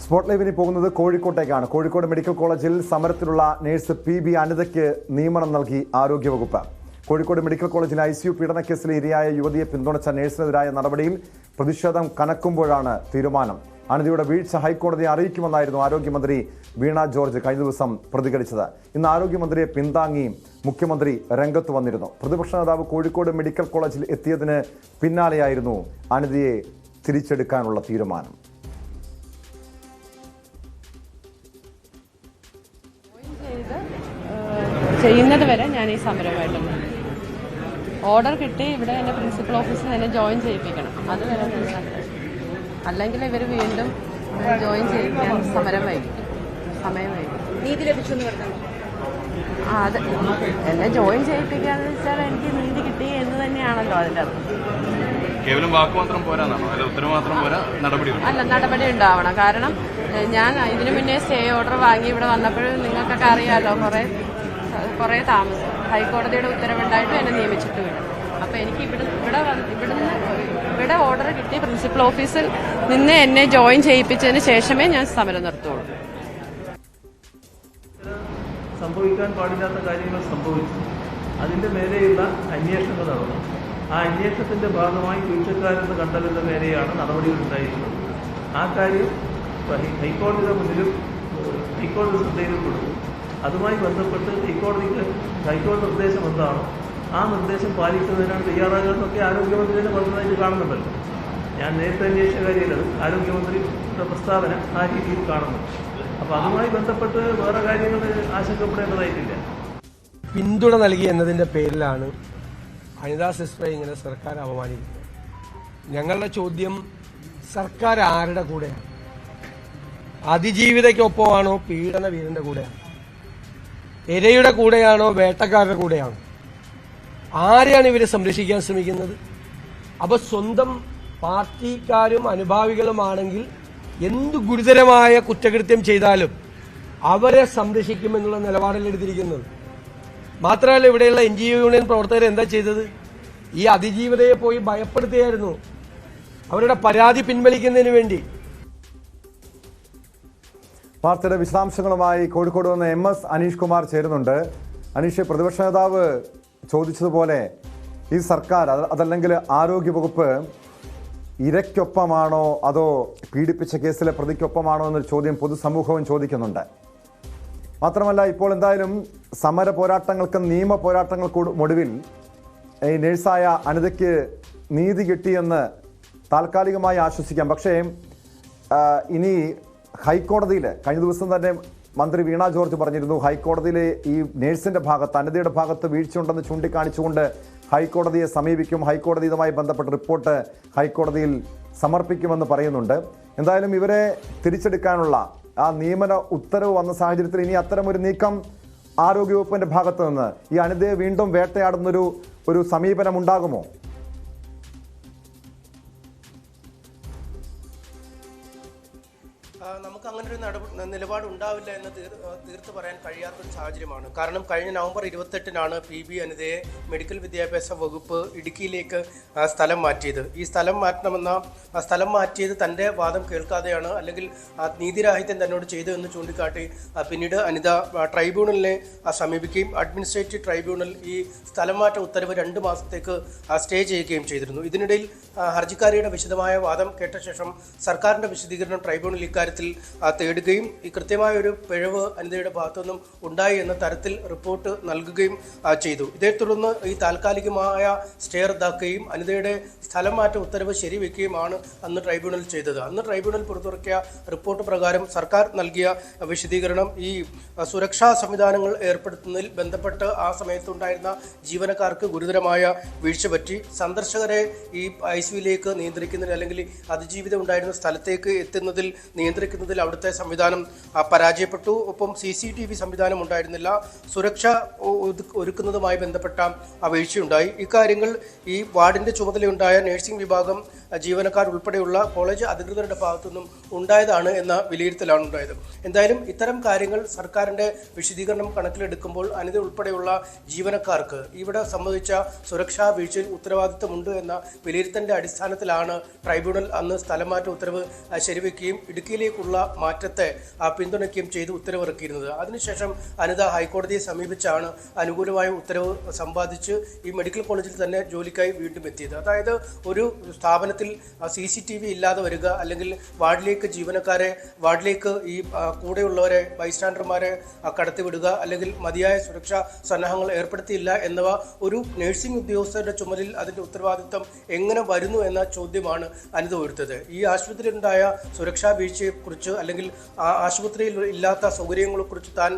സ്പോട്ട് ലൈവിന് പോകുന്നത് കോഴിക്കോട്ടേക്കാണ്. കോഴിക്കോട് മെഡിക്കൽ കോളേജിൽ സമരത്തിലുള്ള നഴ്സ് PB അനിതയ്ക്ക് നിയമനം നൽകി ആരോഗ്യവകുപ്പ്. കോഴിക്കോട് മെഡിക്കൽ കോളേജിലെ ICU പീഡനക്കേസിലെ ഇരയായ യുവതിയെ പിന്തുണച്ച നഴ്സിനെതിരായ നടപടിയിൽ പ്രതിഷേധം കനക്കുമ്പോഴാണ് തീരുമാനം. അനിതയുടെ വീഴ്ച ഹൈക്കോടതിയെ അറിയിക്കുമെന്നായിരുന്നു ആരോഗ്യമന്ത്രി വീണ ജോർജ് കഴിഞ്ഞ ദിവസം പ്രതികരിച്ചത്. ഇന്ന് ആരോഗ്യമന്ത്രിയെ പിന്താങ്ങി മുഖ്യമന്ത്രി രംഗത്ത് വന്നിരുന്നു. പ്രതിപക്ഷ നേതാവ് കോഴിക്കോട് മെഡിക്കൽ കോളേജിൽ എത്തിയതിന് പിന്നാലെയായിരുന്നു അനിതയെ തിരിച്ചെടുക്കാനുള്ള തീരുമാനം. ചെയ്യുന്നത് വരെ ഞാൻ ഈ സമരമായിട്ടുണ്ട്. ഓർഡർ കിട്ടി ഇവിടെ എൻ്റെ പ്രിൻസിപ്പൽ ഓഫീസിൽ എന്നെ ജോയിൻ ചെയ്യിപ്പിക്കണം. അതുവരെ അല്ലെങ്കിൽ ഇവർ വീണ്ടും ജോയിൻ ചെയ്യിക്കാൻ സമയം വൈകിക്കും. നീതി ലഭിച്ചു എന്ന് പറഞ്ഞു. അത് എന്നെ ജോയിൻ ചെയ്യിപ്പിക്കാന്ന് വെച്ചാൽ എനിക്ക് നീതി കിട്ടി എന്ന് തന്നെയാണല്ലോ അതിൻ്റെ അർത്ഥം. കേവലം വാക്കുമാത്രം പോരാന്നാണോ? അല്ല, ഉത്തരവ് മാത്രം പോരാ, നടപടി അല്ല, നടപടി ഉണ്ടാവണം. കാരണം ഞാൻ ഇതിനു മുന്നേ സ്റ്റേ ഓർഡർ വാങ്ങി ഇവിടെ വന്നപ്പോഴും നിങ്ങൾക്കൊക്കെ അറിയാമല്ലോ, കുറേ താമസം. ഹൈക്കോടതിയുടെ ഉത്തരവുണ്ടായിട്ടും എന്നെ നിയമിച്ചിട്ടുമില്ല. അപ്പോൾ എനിക്ക് ഇവിടെ ഓർഡർ കിട്ടി പ്രിൻസിപ്പൽ ഓഫീസിൽ നിന്ന് എന്നെ ജോയിൻ ചെയ്യിപ്പിച്ചതിന് ശേഷമേ ഞാൻ സമരം നിർത്തുള്ളൂ. സംഭവിക്കാൻ പാടില്ലാത്ത കാര്യങ്ങൾ സംഭവിച്ചു. അതിൻ്റെ മേലെയുള്ള അന്വേഷണങ്ങൾ നടന്നു. ആ അന്വേഷണത്തിൻ്റെ ഭാഗമായി വീഴ്ചക്കാരെന്ന് കണ്ടതിൻ്റെ മേലെയാണ് നടപടികൾ ഉണ്ടായിരിക്കുന്നത്. ആ കാര്യം ഹൈക്കോടതിയുടെ മുന്നിലും ഹൈക്കോടതി ശ്രദ്ധയിലും കൊടുത്തു. അതുമായി ബന്ധപ്പെട്ട് ഹൈക്കോടതി നിർദ്ദേശം എന്താണോ ആ നിർദ്ദേശം പാലിക്കുന്നതിനാണ് തയ്യാറാകുന്നതൊക്കെ ആരോഗ്യമന്ത്രിയുടെ പറഞ്ഞതായിട്ട് കാണുന്നുണ്ടല്ലോ. ഞാൻ നേരത്തെ അന്വേഷിച്ച കാര്യത്തിൽ ആരോഗ്യമന്ത്രിയുടെ പ്രസ്താവന ആ രീതിയിൽ കാണുന്നു. അപ്പോൾ അതുമായി ബന്ധപ്പെട്ട് വേറെ കാര്യങ്ങൾ ആശങ്കപ്പെടേണ്ടതായിട്ടില്ല. പിന്തുണ നൽകി എന്നതിൻ്റെ പേരിലാണ് അനിതാ സിസ്റ്ററെ ഇങ്ങനെ സർക്കാർ അപമാനിക്കുന്നത്. ഞങ്ങളുടെ ചോദ്യം, സർക്കാർ ആരുടെ കൂടെയാണ്? അതിജീവിതയ്ക്കൊപ്പമാണോ പീഡന വീരന്റെ കൂടെയാണ്? ഇരയുടെ കൂടെയാണോ വേട്ടക്കാരുടെ കൂടെയാണോ? ആരെയാണ് ഇവരെ സംരക്ഷിക്കാൻ ശ്രമിക്കുന്നത്? അപ്പോൾ സ്വന്തം പാർട്ടിക്കാരും അനുഭാവികളുമാണെങ്കിൽ എന്ത് ഗുരുതരമായ കുറ്റകൃത്യം ചെയ്താലും അവരെ സംരക്ഷിക്കുമെന്നുള്ള നിലപാടിലെടുത്തിരിക്കുന്നത്. മാത്രമല്ല, ഇവിടെയുള്ള NGO യൂണിയൻ പ്രവർത്തകർ എന്താ ചെയ്തത്? ഈ അതിജീവിതയെ പോയി ഭയപ്പെടുത്തുകയായിരുന്നു അവരുടെ പരാതി പിൻവലിക്കുന്നതിന് വേണ്ടി. വാർത്തയുടെ വിശദാംശങ്ങളുമായി കോഴിക്കോട് നിന്ന് MS അനീഷ് കുമാർ ചേരുന്നുണ്ട്. അനീഷ്, പ്രതിപക്ഷ നേതാവ് ചോദിച്ചതുപോലെ ഈ സർക്കാർ അതല്ലെങ്കിൽ ആരോഗ്യവകുപ്പ് ഇരയ്ക്കൊപ്പമാണോ അതോ പീഡിപ്പിച്ച കേസിലെ പ്രതിക്കൊപ്പമാണോ എന്നൊരു ചോദ്യം പൊതുസമൂഹവും ചോദിക്കുന്നുണ്ട്. മാത്രമല്ല, ഇപ്പോൾ എന്തായാലും സമര പോരാട്ടങ്ങൾക്കും നിയമ പോരാട്ടങ്ങൾക്കും ഒടുവിൽ ഈ നഴ്സായ അനിതയ്ക്ക് നീതി കിട്ടിയെന്ന് താൽക്കാലികമായി ആശ്വസിക്കാം. പക്ഷേ ഇനി ഹൈക്കോടതിയിൽ കഴിഞ്ഞ ദിവസം തന്നെ മന്ത്രി വീണ ജോർജ് പറഞ്ഞിരുന്നു, ഹൈക്കോടതിയിലെ ഈ നഴ്സിന്റെ ഭാഗത്ത് അനിതയുടെ ഭാഗത്ത് വീഴ്ചയുണ്ടെന്ന് ചൂണ്ടിക്കാണിച്ചുകൊണ്ട് ഹൈക്കോടതിയെ സമീപിക്കും, ഹൈക്കോടതി ഇതുമായി ബന്ധപ്പെട്ട റിപ്പോർട്ട് ഹൈക്കോടതിയിൽ സമർപ്പിക്കുമെന്ന് പറയുന്നുണ്ട്. എന്തായാലും ഇവരെ തിരിച്ചെടുക്കാനുള്ള ആ നിയമന ഉത്തരവ് വന്ന സാഹചര്യത്തിൽ ഇനി അത്തരമൊരു നീക്കം ആരോഗ്യവകുപ്പിന്റെ ഭാഗത്ത് നിന്ന് ഈ അനിതയെ വീണ്ടും വേട്ടയാടുന്നൊരു സമീപനം ഉണ്ടാകുമോ? നമുക്ക് അങ്ങനെ ഒരു നിലപാട് ഉണ്ടാവില്ല എന്ന് തീർത്ത് പറയാൻ കഴിയാത്തൊരു സാഹചര്യമാണ്. കാരണം കഴിഞ്ഞ നവംബർ 28-നാണ് PB അനിതയെ മെഡിക്കൽ വിദ്യാഭ്യാസ വകുപ്പ് ഇടുക്കിയിലേക്ക് സ്ഥലം മാറ്റിയത്. ഈ സ്ഥലം മാറ്റിയത് തൻ്റെ വാദം കേൾക്കാതെയാണ്, അല്ലെങ്കിൽ നീതിരാഹിത്യം തന്നോട് ചെയ്തു എന്ന് ചൂണ്ടിക്കാട്ടി പിന്നീട് അനിത ട്രൈബ്യൂണലിനെ സമീപിക്കുകയും അഡ്മിനിസ്ട്രേറ്റീവ് ട്രൈബ്യൂണൽ ഈ സ്ഥലം മാറ്റ ഉത്തരവ് 2 മാസത്തേക്ക് സ്റ്റേ ചെയ്യുകയും ചെയ്തിരുന്നു. ഇതിനിടയിൽ ഹർജിക്കാരിയുടെ വിശദമായ വാദം കേട്ട ശേഷം സർക്കാരിൻ്റെ വിശദീകരണം ട്രൈബ്യൂണൽ ഇക്കാര്യത്തിൽ തേടുകയും ഈ കൃത്യമായ ഒരു പിഴവ് അനിതയുടെ ഭാഗത്തുനിന്നും ഉണ്ടായി എന്ന തരത്തിൽ റിപ്പോർട്ട് നൽകുകയും ചെയ്തു. ഇതേ തുടർന്ന് ഈ താൽക്കാലികമായ സ്റ്റേ റദ്ദാക്കുകയും അനിതയുടെ സ്ഥലം മാറ്റ ഉത്തരവ് ശരിവെക്കുകയുമാണ് അന്ന് ട്രൈബ്യൂണൽ ചെയ്തത്. അന്ന് ട്രൈബ്യൂണൽ പുറത്തിറക്കിയ റിപ്പോർട്ട് പ്രകാരം സർക്കാർ നൽകിയ വിശദീകരണം ഈ സുരക്ഷാ സംവിധാനങ്ങൾ ഏർപ്പെടുത്തുന്നതിൽ ബന്ധപ്പെട്ട് ആ സമയത്തുണ്ടായിരുന്ന ജീവനക്കാർക്ക് ഗുരുതരമായ വീഴ്ച പറ്റി. സന്ദർശകരെ ഈ ICUയിലേക്ക് നിയന്ത്രിക്കുന്നതിൽ അല്ലെങ്കിൽ അതിജീവിതം ഉണ്ടായിരുന്ന സ്ഥലത്തേക്ക് എത്തുന്നതിൽ നിയന്ത്രിക്കുന്നതിൽ അവിടുത്തെ സംവിധാനം പരാജയപ്പെട്ടു. ഒപ്പം CCTV സംവിധാനം ഉണ്ടായിരുന്നില്ല. സുരക്ഷ ഒരുക്കുന്നതുമായി ബന്ധപ്പെട്ട വീഴ്ചയുണ്ടായി. ഇക്കാര്യങ്ങൾ ഈ വാർഡിന്റെ ചുമതലയുണ്ടായ നഴ്സിംഗ് വിഭാഗം ജീവനക്കാർ ഉൾപ്പെടെയുള്ള കോളേജ് അധികൃതരുടെ ഭാഗത്തുനിന്നും ഉണ്ടായതാണ് എന്ന വിലയിരുത്തലാണ് ഉണ്ടായത്. എന്തായാലും ഇത്തരം കാര്യങ്ങൾ സർക്കാരിന്റെ വിശദീകരണം കണക്കിലെടുക്കുമ്പോൾ അനിത ഉൾപ്പെടെയുള്ള ജീവനക്കാർക്ക് ഇവിടെ സംബന്ധിച്ച സുരക്ഷാ വീഴ്ചയിൽ ഉത്തരവാദിത്തമുണ്ട് എന്ന വിലയിരുത്തലിന്റെ അടിസ്ഥാനത്തിലാണ് ട്രൈബ്യൂണൽ അന്ന് സ്ഥലം മാറ്റ ഉത്തരവ് ശരിവെക്കുകയും ഇടുക്കിയിലേക്കുള്ള മാറ്റത്തെ സമരത്തെ പിന്തുണയ്ക്കുകയും ചെയ്ത് ഉത്തരവിറക്കിയിരുന്നത്. അതിനുശേഷം അനിത ഹൈക്കോടതിയെ സമീപിച്ചാണ് അനുകൂലമായ ഉത്തരവ് സമ്പാദിച്ച് ഈ മെഡിക്കൽ കോളേജിൽ തന്നെ ജോലിക്കായി വീണ്ടും എത്തിയത്. അതായത് ഒരു സ്ഥാപനത്തിൽ CCTV ഇല്ലാതെ വരിക, അല്ലെങ്കിൽ വാർഡിലേക്ക് ഈ കൂടെയുള്ളവരെ ബൈസ്റ്റാൻഡർമാരെ കടത്തിവിടുക, അല്ലെങ്കിൽ മതിയായ സുരക്ഷാ സന്നാഹങ്ങൾ ഏർപ്പെടുത്തിയില്ല എന്നിവ ഒരു നഴ്സിംഗ് ഉദ്യോഗസ്ഥരുടെ ചുമലിൽ അതിന്റെ ഉത്തരവാദിത്തം എങ്ങനെ വരുന്നു എന്ന ചോദ്യമാണ് അനിത ഉയർത്തത്. ഈ ആശുപത്രിയിലുണ്ടായ സുരക്ഷാ വീഴ്ചയെക്കുറിച്ച് അല്ലെങ്കിൽ ആശുപത്രിയിൽ ഇല്ലാത്ത സൗകര്യങ്ങളെക്കുറിച്ച് താൻ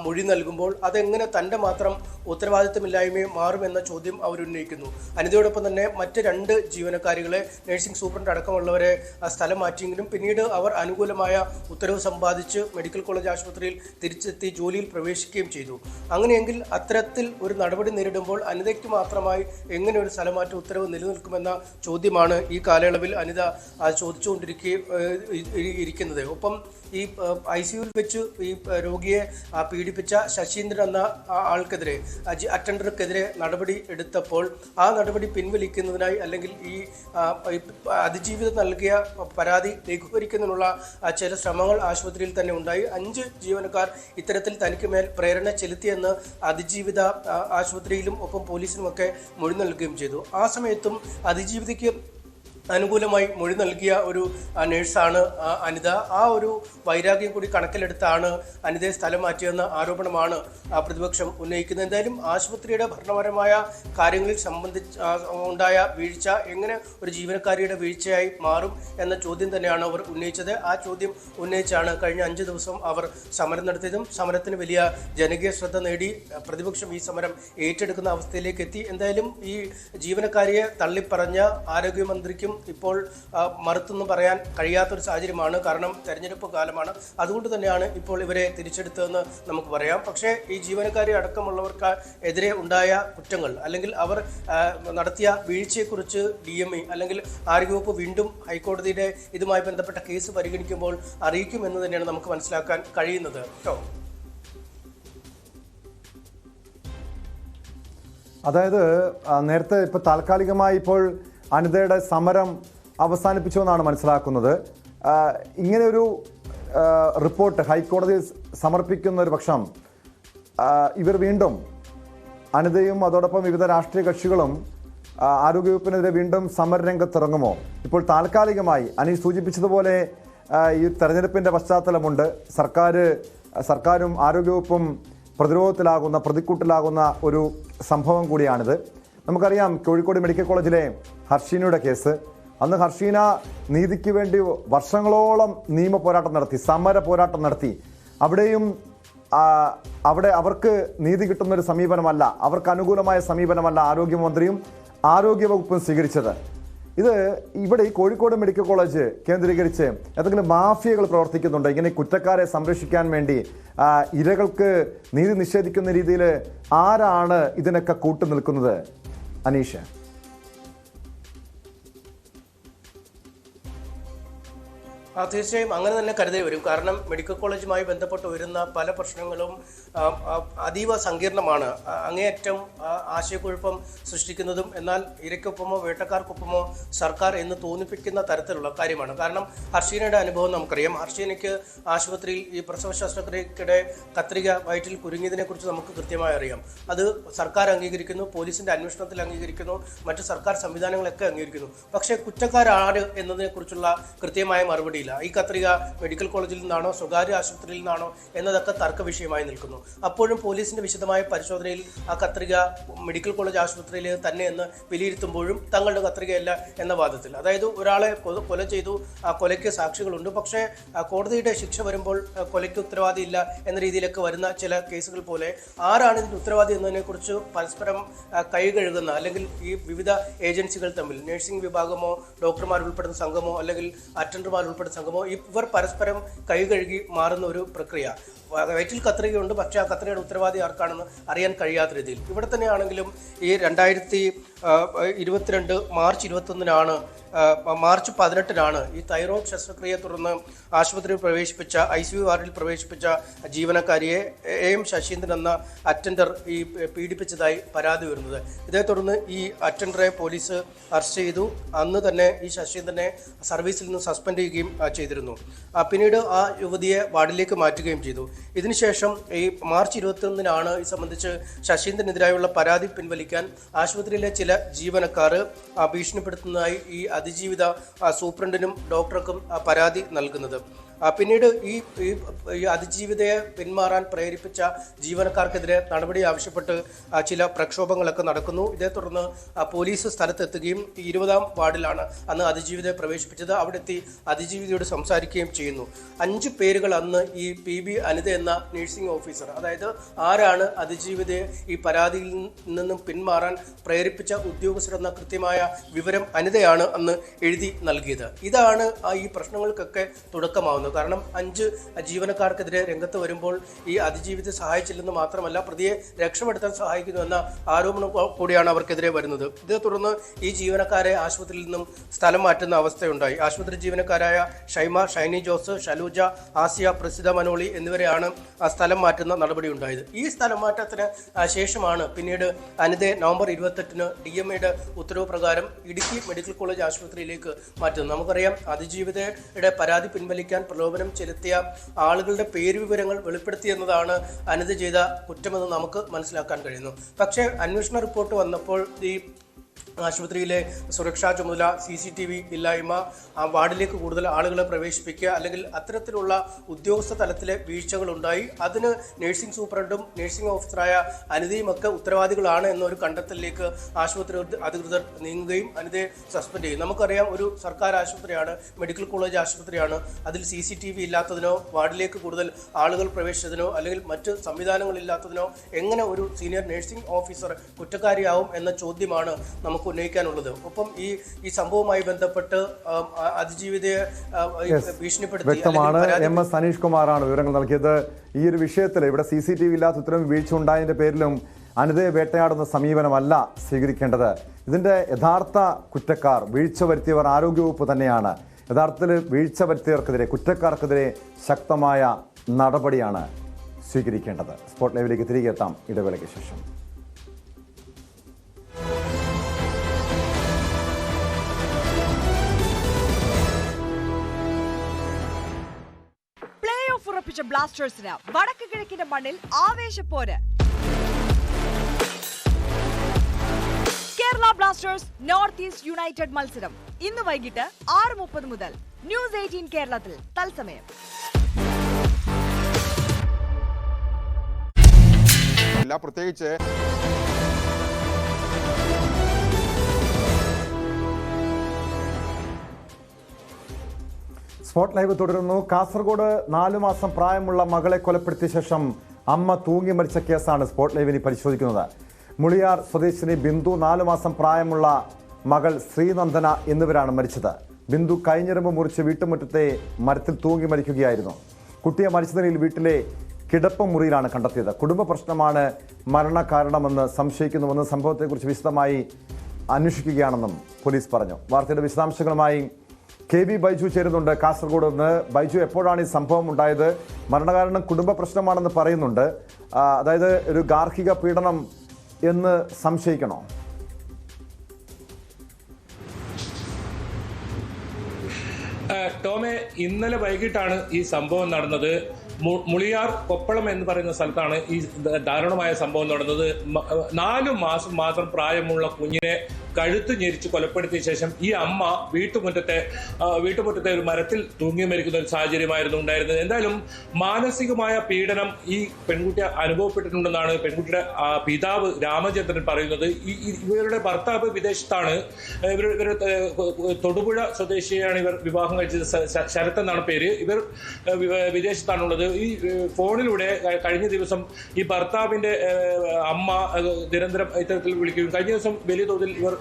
മൊഴി നൽകുമ്പോൾ അതെങ്ങനെ തന്റെ മാത്രം ഉത്തരവാദിത്തമില്ലായ്മയെ മാറുമെന്ന ചോദ്യം അവർ ഉന്നയിക്കുന്നു. അനിതയോടൊപ്പം തന്നെ മറ്റ് 2 ജീവനക്കാരികളെ നഴ്സിംഗ് സൂപ്രണ്ട് അടക്കമുള്ളവരെ സ്ഥലം മാറ്റിയെങ്കിലും പിന്നീട് അവർ അനുകൂലമായ ഉത്തരവ് സമ്പാദിച്ച് മെഡിക്കൽ കോളേജ് ആശുപത്രിയിൽ തിരിച്ചെത്തി ജോലിയിൽ പ്രവേശിക്കുകയും ചെയ്തു. അങ്ങനെയെങ്കിൽ അത്തരത്തിൽ ഒരു നടപടി നേരിടുമ്പോൾ അനിതയ്ക്ക് മാത്രമായി എങ്ങനെ ഒരു സ്ഥലമാറ്റ ഉത്തരവ് നിലനിൽക്കുമെന്ന ചോദ്യമാണ് ഈ കാലയളവിൽ അനിത ചോദിച്ചുകൊണ്ടിരിക്കുന്നത്. ഒപ്പം ഈ ICUവിൽ വെച്ച് ഈ രോഗിയെ പീഡിപ്പിച്ച ശശീന്ദ്രൻ എന്ന ആൾക്കെതിരെ, അറ്റൻഡർക്കെതിരെ നടപടി എടുത്തപ്പോൾ ആ നടപടി പിൻവലിക്കുന്നതിനായി അല്ലെങ്കിൽ ഈ അതിജീവിതം നൽകിയ പരാതി ലഘൂകരിക്കുന്നതിനുള്ള ചില ശ്രമങ്ങൾ ആശുപത്രിയിൽ തന്നെ ഉണ്ടായി. 5 ജീവനക്കാർ ഇത്തരത്തിൽ തനിക്ക് മേൽ പ്രേരണ ചെലുത്തിയെന്ന് അതിജീവിത ആശുപത്രിയിലും ഒപ്പം പോലീസിനുമൊക്കെ മൊഴി നൽകുകയും ചെയ്തു. ആ സമയത്തും അതിജീവിതയ്ക്ക് അനുകൂലമായി മൊഴി നൽകിയ ഒരു നഴ്സാണ് അനിത. ആ ഒരു വൈരാഗ്യം കൂടി കണക്കിലെടുത്താണ് അനിതയെ സ്ഥലം മാറ്റിയെന്ന ആരോപണമാണ് പ്രതിപക്ഷം ഉന്നയിക്കുന്നത്. എന്തായാലും ആശുപത്രിയുടെ ഭരണപരമായ കാര്യങ്ങളിൽ ഉണ്ടായ വീഴ്ച എങ്ങനെ ഒരു ജീവനക്കാരിയുടെ വീഴ്ചയായി മാറും എന്ന ചോദ്യം തന്നെയാണ് അവർ ഉന്നയിച്ചത്. ആ ചോദ്യം ഉന്നയിച്ചാണ് കഴിഞ്ഞ 5 ദിവസം അവർ സമരം നടത്തിയതും സമരത്തിന് വലിയ ജനകീയ ശ്രദ്ധ നേടി പ്രതിപക്ഷം ഈ സമരം ഏറ്റെടുക്കുന്ന അവസ്ഥയിലേക്ക് എത്തി. എന്തായാലും ഈ ജീവനക്കാരിയെ തള്ളിപ്പറഞ്ഞ ആരോഗ്യമന്ത്രിക്കും ഇപ്പോൾ മറുത്തൊന്നും പറയാൻ കഴിയാത്തൊരു സാഹചര്യമാണ്. കാരണം തെരഞ്ഞെടുപ്പ് കാലമാണ്. അതുകൊണ്ട് തന്നെയാണ് ഇപ്പോൾ ഇവരെ തിരിച്ചെടുത്തതെന്ന് നമുക്ക് പറയാം. പക്ഷേ ഈ ജീവനക്കാരെ അടക്കമുള്ളവർക്ക് എതിരെ ഉണ്ടായ കുറ്റങ്ങൾ അല്ലെങ്കിൽ അവർ നടത്തിയ വീഴ്ചയെക്കുറിച്ച് DME അല്ലെങ്കിൽ ആരോഗ്യവകുപ്പ് വീണ്ടും ഹൈക്കോടതിയുടെ ഇതുമായി ബന്ധപ്പെട്ട കേസ് പരിഗണിക്കുമ്പോൾ അറിയിക്കുമെന്ന് തന്നെയാണ് നമുക്ക് മനസ്സിലാക്കാൻ കഴിയുന്നത്. അതായത് നേരത്തെ ഇപ്പോൾ താൽക്കാലികമായി ഇപ്പോൾ അനിതയുടെ സമരം അവസാനിപ്പിച്ചു എന്നാണ് മനസ്സിലാക്കുന്നത്. ഇങ്ങനെ ഒരു റിപ്പോർട്ട് ഹൈക്കോടതിയിൽ സമർപ്പിക്കുന്ന ഒരു പക്ഷം ഇവർ വീണ്ടും അനിതയും അതോടൊപ്പം വിവിധ രാഷ്ട്രീയ കക്ഷികളും ആരോഗ്യവകുപ്പിനെതിരെ വീണ്ടും സമരരംഗത്തിറങ്ങുമോ? ഇപ്പോൾ താൽക്കാലികമായി അനീഷ് സൂചിപ്പിച്ചതുപോലെ ഈ തെരഞ്ഞെടുപ്പിൻ്റെ പശ്ചാത്തലമുണ്ട്. സർക്കാരും ആരോഗ്യവകുപ്പും പ്രതിക്കൂട്ടിലാകുന്ന ഒരു സംഭവം കൂടിയാണിത്. നമുക്കറിയാം കോഴിക്കോട് മെഡിക്കൽ കോളേജിലെ ഹർഷീനയുടെ കേസ്. അന്ന് ഹർഷീന നീതിക്ക് വേണ്ടി വർഷങ്ങളോളം നിയമ പോരാട്ടം നടത്തി, സമര പോരാട്ടം നടത്തി. അവിടെ അവർക്ക് നീതി കിട്ടുന്നൊരു സമീപനമല്ല, അവർക്ക് അനുകൂലമായ സമീപനമല്ല ആരോഗ്യമന്ത്രിയും ആരോഗ്യവകുപ്പും സ്വീകരിച്ചത്. ഇവിടെ ഈ കോഴിക്കോട് മെഡിക്കൽ കോളേജ് കേന്ദ്രീകരിച്ച് ഏതെങ്കിലും മാഫിയകൾ പ്രവർത്തിക്കുന്നുണ്ട്? ഇങ്ങനെ കുറ്റക്കാരെ സംരക്ഷിക്കാൻ വേണ്ടി ഇരകൾക്ക് നീതി നിഷേധിക്കുന്ന രീതിയിൽ ആരാണ് ഇതിനൊക്കെ കൂട്ടുനിൽക്കുന്നത്? അനീഷ്, തീർച്ചയായും അങ്ങനെ തന്നെ കരുതേണ്ടി വരും. കാരണം മെഡിക്കൽ കോളേജുമായി ബന്ധപ്പെട്ട് വരുന്ന പല പ്രശ്നങ്ങളും അതീവ സങ്കീർണമാണ്. അങ്ങേയറ്റം ആശയക്കുഴപ്പം സൃഷ്ടിക്കുന്നതും എന്നാൽ ഇരയ്ക്കൊപ്പമോ വേട്ടക്കാർക്കൊപ്പമോ സർക്കാർ എന്ന് തോന്നിപ്പിക്കുന്ന തരത്തിലുള്ള കാര്യമാണ്. കാരണം ഹർഷീനയുടെ അനുഭവം നമുക്കറിയാം. ഹർഷീനയ്ക്ക് ആശുപത്രിയിൽ ഈ പ്രസവ ശസ്ത്രക്രിയക്കിടെ കത്രിക വയറ്റിൽ കുരുങ്ങിയതിനെക്കുറിച്ച് നമുക്ക് കൃത്യമായി അറിയാം. അത് സർക്കാർ അംഗീകരിക്കുന്നു, പോലീസിന്റെ അന്വേഷണത്തിൽ അംഗീകരിക്കുന്നു, മറ്റ് സർക്കാർ സംവിധാനങ്ങളൊക്കെ അംഗീകരിക്കുന്നു. പക്ഷേ കുറ്റക്കാരാര് എന്നതിനെക്കുറിച്ചുള്ള കൃത്യമായ മറുപടി. ഈ കത്രിക മെഡിക്കൽ കോളേജിൽ നിന്നാണോ സ്വകാര്യ ആശുപത്രിയിൽ നിന്നാണോ എന്നതൊക്കെ തർക്ക വിഷയമായി നിൽക്കുന്നു. അപ്പോഴും പോലീസിന്റെ വിശദമായ പരിശോധനയിൽ ആ കത്രിക മെഡിക്കൽ കോളേജ് ആശുപത്രിയിൽ തന്നെ എന്ന് വിലയിരുത്തുമ്പോഴും തങ്ങളുടെ കത്രികയല്ല എന്ന വാദത്തിൽ. അതായത് ഒരാളെ കൊല ചെയ്തു, ആ കൊലയ്ക്ക് സാക്ഷികളുണ്ട്, പക്ഷേ കോടതിയുടെ ശിക്ഷ വരുമ്പോൾ കൊലയ്ക്ക് ഉത്തരവാദിയില്ല എന്ന രീതിയിലൊക്കെ വരുന്ന ചില കേസുകൾ പോലെ ആരാണ് ഇതിന്റെ ഉത്തരവാദി എന്നതിനെക്കുറിച്ച് പരസ്പരം കൈകഴുകുന്ന അല്ലെങ്കിൽ ഈ വിവിധ ഏജൻസികൾ തമ്മിൽ നഴ്സിംഗ് വിഭാഗമോ ഡോക്ടർമാർ ഉൾപ്പെടുന്ന സംഘമോ അല്ലെങ്കിൽ അറ്റൻഡർമാർ ഉൾപ്പെടുന്ന സംഘമോ ഇവർ പരസ്പരം കൈകഴുകി മാറുന്ന ഒരു പ്രക്രിയ വയറ്റിൽ കത്രികയുണ്ട്, പക്ഷേ ആ കത്രികയുടെ ഉത്തരവാദി ആർക്കാണെന്ന് അറിയാൻ കഴിയാത്ത രീതിയിൽ. ഇവിടെ തന്നെയാണെങ്കിലും ഈ 2022 മാർച്ച് 21 മാർച്ച് 18 ഈ തൈറോയ്ഡ് ശസ്ത്രക്രിയയെ തുടർന്ന് ആശുപത്രിയിൽ പ്രവേശിപ്പിച്ച ICU വാർഡിൽ പ്രവേശിപ്പിച്ച ജീവനക്കാരിയെ AM ശശീന്ദ്രൻ എന്ന അറ്റൻഡർ ഈ പീഡിപ്പിച്ചതായി പരാതി വരുന്നത്. ഇതേ തുടർന്ന് ഈ അറ്റൻഡറെ പോലീസ് അറസ്റ്റ് ചെയ്തു. അന്ന് തന്നെ ഈ ശശീന്ദ്രനെ സർവീസിൽ നിന്ന് സസ്പെൻഡ് ചെയ്യുകയും ചെയ്തിരുന്നു. പിന്നീട് ആ യുവതിയെ വാർഡിലേക്ക് മാറ്റുകയും ചെയ്തു. ഇതിനുശേഷം ഈ മാർച്ച് 21 ഇത് സംബന്ധിച്ച് ശശീന്ദ്രനെതിരായുള്ള പരാതി പിൻവലിക്കാൻ ആശുപത്രിയിലെ ചില ജീവനക്കാർ ഭീഷണിപ്പെടുത്തുന്നതായി ഈ അതിജീവിത സൂപ്രണ്ടിനും ഡോക്ടർക്കും പരാതി നൽകുന്നത്. പിന്നീട് ഈ അതിജീവിതയെ പിന്മാറാൻ പ്രേരിപ്പിച്ച ജീവനക്കാർക്കെതിരെ നടപടി ആവശ്യപ്പെട്ട് ചില പ്രക്ഷോഭങ്ങളൊക്കെ നടക്കുന്നു. ഇതേ തുടർന്ന് പോലീസ് സ്ഥലത്തെത്തുകയും 20-ാം വാർഡിലാണ് അന്ന് അതിജീവിതയെ പ്രവേശിപ്പിച്ചത്. അവിടെ എത്തി അതിജീവിതയോട് സംസാരിക്കുകയും ചെയ്യുന്നു. 5 പേരുകൾ അന്ന് ഈ PB അനിത എന്ന നഴ്സിംഗ് ഓഫീസർ, അതായത് ആരാണ് അതിജീവിതയെ ഈ പരാതിയിൽ നിന്നും പിന്മാറാൻ പ്രേരിപ്പിച്ച ഉദ്യോഗസ്ഥരെന്ന കൃത്യമായ വിവരം അനിതയാണ് അന്ന് എഴുതി നൽകിയത്. ഇതാണ് ഈ പ്രശ്നങ്ങൾക്കൊക്കെ തുടക്കമാവുന്നത്. കാരണം 5 ജീവനക്കാർക്കെതിരെ രംഗത്ത് വരുമ്പോൾ ഈ അതിജീവിതത്തെ സഹായിച്ചില്ലെന്ന് മാത്രമല്ല പ്രതിയെ രക്ഷപ്പെടുത്താൻ സഹായിക്കുന്നു എന്ന ആരോപണം കൂടിയാണ് അവർക്കെതിരെ വരുന്നത്. ഇതേ തുടർന്ന് ഈ ജീവനക്കാരെ ആശുപത്രിയിൽ നിന്നും സ്ഥലം മാറ്റുന്ന അവസ്ഥയുണ്ടായി. ആശുപത്രി ജീവനക്കാരായ ഷൈമ, ഷൈനി ജോസ്, ഷലൂജ, ആസിയ, പ്രസിദ്ധ മനോളി എന്നിവരെയാണ് സ്ഥലം മാറ്റുന്ന നടപടി ഉണ്ടായത്. ഈ സ്ഥലം മാറ്റത്തിന് ശേഷമാണ് പിന്നീട് അനിതയെ നവംബർ 28 DMAയുടെ ഉത്തരവ് പ്രകാരം ഇടുക്കി മെഡിക്കൽ കോളേജ് ആശുപത്രിയിലേക്ക് മാറ്റുന്നത്. നമുക്കറിയാം അതിജീവിതയുടെ പരാതി പിൻവലിക്കാൻ പ്രലോഭനം ചെലുത്തിയ ആളുകളുടെ പേര് വിവരങ്ങൾ വെളിപ്പെടുത്തിയെന്നതാണ് അനിത ചെയ്ത കുറ്റമെന്ന് നമുക്ക് മനസ്സിലാക്കാൻ കഴിയുന്നു. പക്ഷേ അന്വേഷണ റിപ്പോർട്ട് വന്നപ്പോൾ ഈ ആശുപത്രിയിലെ സുരക്ഷാ ചുമതല, CCTV ഇല്ലായ്മ, ആ വാർഡിലേക്ക് കൂടുതൽ ആളുകളെ പ്രവേശിപ്പിക്കുക, അല്ലെങ്കിൽ അത്തരത്തിലുള്ള ഉദ്യോഗസ്ഥ തലത്തിലെ വീഴ്ചകളുണ്ടായി. അതിന് നഴ്സിംഗ് സൂപ്രണ്ടും നഴ്സിംഗ് ഓഫീസറായ അനിതയും ഒക്കെ ഉത്തരവാദികളാണ് എന്നൊരു കണ്ടെത്തലിലേക്ക് ആശുപത്രി അധികൃതർ നീങ്ങുകയും അനിതയെ സസ്പെൻഡ് ചെയ്യും. നമുക്കറിയാം, ഒരു സർക്കാർ ആശുപത്രിയാണ്, മെഡിക്കൽ കോളേജ് ആശുപത്രിയാണ്. അതിൽ CCTV ഇല്ലാത്തതിനോ വാർഡിലേക്ക് കൂടുതൽ ആളുകൾ പ്രവേശിച്ചതിനോ അല്ലെങ്കിൽ മറ്റ് സംവിധാനങ്ങളില്ലാത്തതിനോ എങ്ങനെ ഒരു സീനിയർ നഴ്സിംഗ് ഓഫീസർ കുറ്റക്കാരിയാവും എന്ന ചോദ്യമാണ് നമുക്ക് ഉന്നയിക്കാനുള്ളത്. ഒപ്പം ഈ സംഭവവുമായി ബന്ധപ്പെട്ട് അതിജീവിതയെ ഭീഷണിപ്പെടുത്തി വ്യക്തമാണ്. MS അനീഷ് കുമാറാണ് വിവരങ്ങൾ നൽകിയത്. ഈ ഒരു വിഷയത്തിൽ ഇവിടെ CCTV ഇല്ലാത്ത ഇത്തരം വീഴ്ച ഉണ്ടായതിന്റെ പേരിലും അനിതയെ വേട്ടയാടുന്ന സമീപനമല്ല സ്വീകരിക്കേണ്ടത്. ഇതിന്റെ യഥാർത്ഥ കുറ്റക്കാർ, വീഴ്ച വരുത്തിയവർ ആരോഗ്യവകുപ്പ് തന്നെയാണ്. യഥാർത്ഥത്തിൽ വീഴ്ച വരുത്തിയവർക്കെതിരെ, കുറ്റക്കാർക്കെതിരെ ശക്തമായ നടപടിയാണ് സ്വീകരിക്കേണ്ടത്. സ്പോട്ട് ലൈവിലേക്ക് തിരികെ എത്താം ഇടവേളയ്ക്ക് ശേഷം. ഉറപ്പിച്ച ബ്ലാസ്റ്റേഴ്സിന് വടക്ക് കിഴക്കിന്റെ മണ്ണിൽ ആവേശപ്പോര്. Kerala Blasters North East United മത്സരം ഇന്ന് വൈകിട്ട് 6:30 മുതൽ ന്യൂസ് 18 കേരളത്തിൽ തത്സമയം. പ്രത്യേകിച്ച് സ്പോട്ട് ലൈവ് തുടരുന്നു. കാസർഗോഡ് 4 മാസം പ്രായമുള്ള മകളെ കൊലപ്പെടുത്തിയ ശേഷം അമ്മ തൂങ്ങി മരിച്ച കേസാണ് സ്പോട്ട് ലൈവിന് പരിശോധിക്കുന്നത്. മുളിയാർ സ്വദേശിനി ബിന്ദു, 4 മാസം പ്രായമുള്ള മകൾ ശ്രീനന്ദന എന്നിവരാണ് മരിച്ചത്. ബിന്ദു കൈഞ്ഞിരമ്പ് മുറിച്ച് വീട്ടുമുറ്റത്തെ മരത്തിൽ തൂങ്ങി മരിക്കുകയായിരുന്നു. കുട്ടിയെ മരിച്ച നിലയിൽ വീട്ടിലെ കിടപ്പ് മുറിയിലാണ് കണ്ടെത്തിയത്. കുടുംബ പ്രശ്നമാണ് മരണകാരണമെന്ന് സംശയിക്കുന്നുവെന്ന് സംഭവത്തെക്കുറിച്ച് വിശദമായി അന്വേഷിക്കുകയാണെന്നും പോലീസ് പറഞ്ഞു. വാർത്തയുടെ വിശദാംശങ്ങളുമായി KB ബൈജു ചേരുന്നുണ്ട് കാസർഗോഡ് നിന്ന്. ബൈജു, എപ്പോഴാണ് ഈ സംഭവം ഉണ്ടായത്? മരണകാരണം കുടുംബ പ്രശ്നമാണെന്ന് പറയുന്നുണ്ട്. അതായത് ഒരു ഗാർഹിക പീഡനം എന്ന് സംശയിക്കണോ? ടോമെ, ഇന്നലെ വൈകിട്ടാണ് ഈ സംഭവം നടന്നത്. മുളിയാർ കൊപ്പളം എന്ന് പറയുന്ന സ്ഥലത്താണ് ഈ ദാരുണമായ സംഭവം നടന്നത്. 4 മാസം മാത്രം പ്രായമുള്ള കുഞ്ഞിനെ കഴുത്ത് ഞെരിച്ച് കൊലപ്പെടുത്തിയ ശേഷം ഈ അമ്മ വീട്ടുമുറ്റത്തെ ഒരു മരത്തിൽ തൂങ്ങി മരിക്കുന്ന ഒരു സാഹചര്യമായിരുന്നു ഉണ്ടായിരുന്നത്. എന്തായാലും മാനസികമായ പീഡനം ഈ പെൺകുട്ടി അനുഭവപ്പെട്ടിട്ടുണ്ടെന്നാണ് പെൺകുട്ടിയുടെ പിതാവ് രാമചന്ദ്രൻ പറയുന്നത്. ഇവരുടെ ഭർത്താവ് വിദേശത്താണ്. ഇവർ തൊടുപുഴ സ്വദേശിയാണ്. ഇവർ വിവാഹം കഴിച്ചത് ശരത് എന്നാണ് പേര്. ഇവർ വിദേശത്താണുള്ളത്. ഈ ഫോണിലൂടെ കഴിഞ്ഞ ദിവസം ഈ ഭർത്താവിന്റെ അമ്മ നിരന്തരം ഇത്തരത്തിൽ വിളിക്കുകയും കഴിഞ്ഞ ദിവസം വലിയ തോതിൽ ഇവർ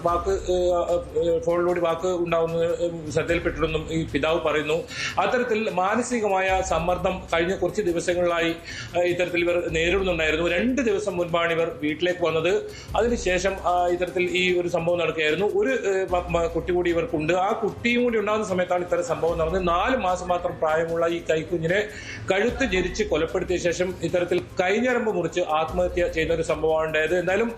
ഫോണിലൂടെ വാക്ക് ഉണ്ടാവുന്നത് ശ്രദ്ധയിൽപ്പെട്ടിരുന്നും ഈ പിതാവ് പറയുന്നു. അത്തരത്തിൽ മാനസികമായ സമ്മർദ്ദം കഴിഞ്ഞ കുറച്ച് ദിവസങ്ങളിലായി ഇത്തരത്തിൽ ഇവർ നേരിടുന്നുണ്ടായിരുന്നു. 2 ദിവസം മുൻപാണ് ഇവർ വീട്ടിലേക്ക് വന്നത്. അതിനുശേഷം ഇത്തരത്തിൽ ഈ ഒരു സംഭവം നടക്കുകയായിരുന്നു. ഒരു കുട്ടി കൂടി ഇവർക്കുണ്ട്. ആ കുട്ടിയും കൂടി ഉണ്ടാകുന്ന സമയത്താണ് ഇത്തരം സംഭവം നടന്നത്. 4 മാസം മാത്രം പ്രായമുള്ള ഈ കൈക്കുഞ്ഞിനെ കഴുത്ത് ഞെരിച്ച് കൊലപ്പെടുത്തിയ ശേഷം ഇത്തരത്തിൽ കൈഞ്ഞരമ്പ് മുറിച്ച് ആത്മഹത്യ ചെയ്യുന്ന ഒരു സംഭവമാണ് ഉണ്ടായത്. എന്തായാലും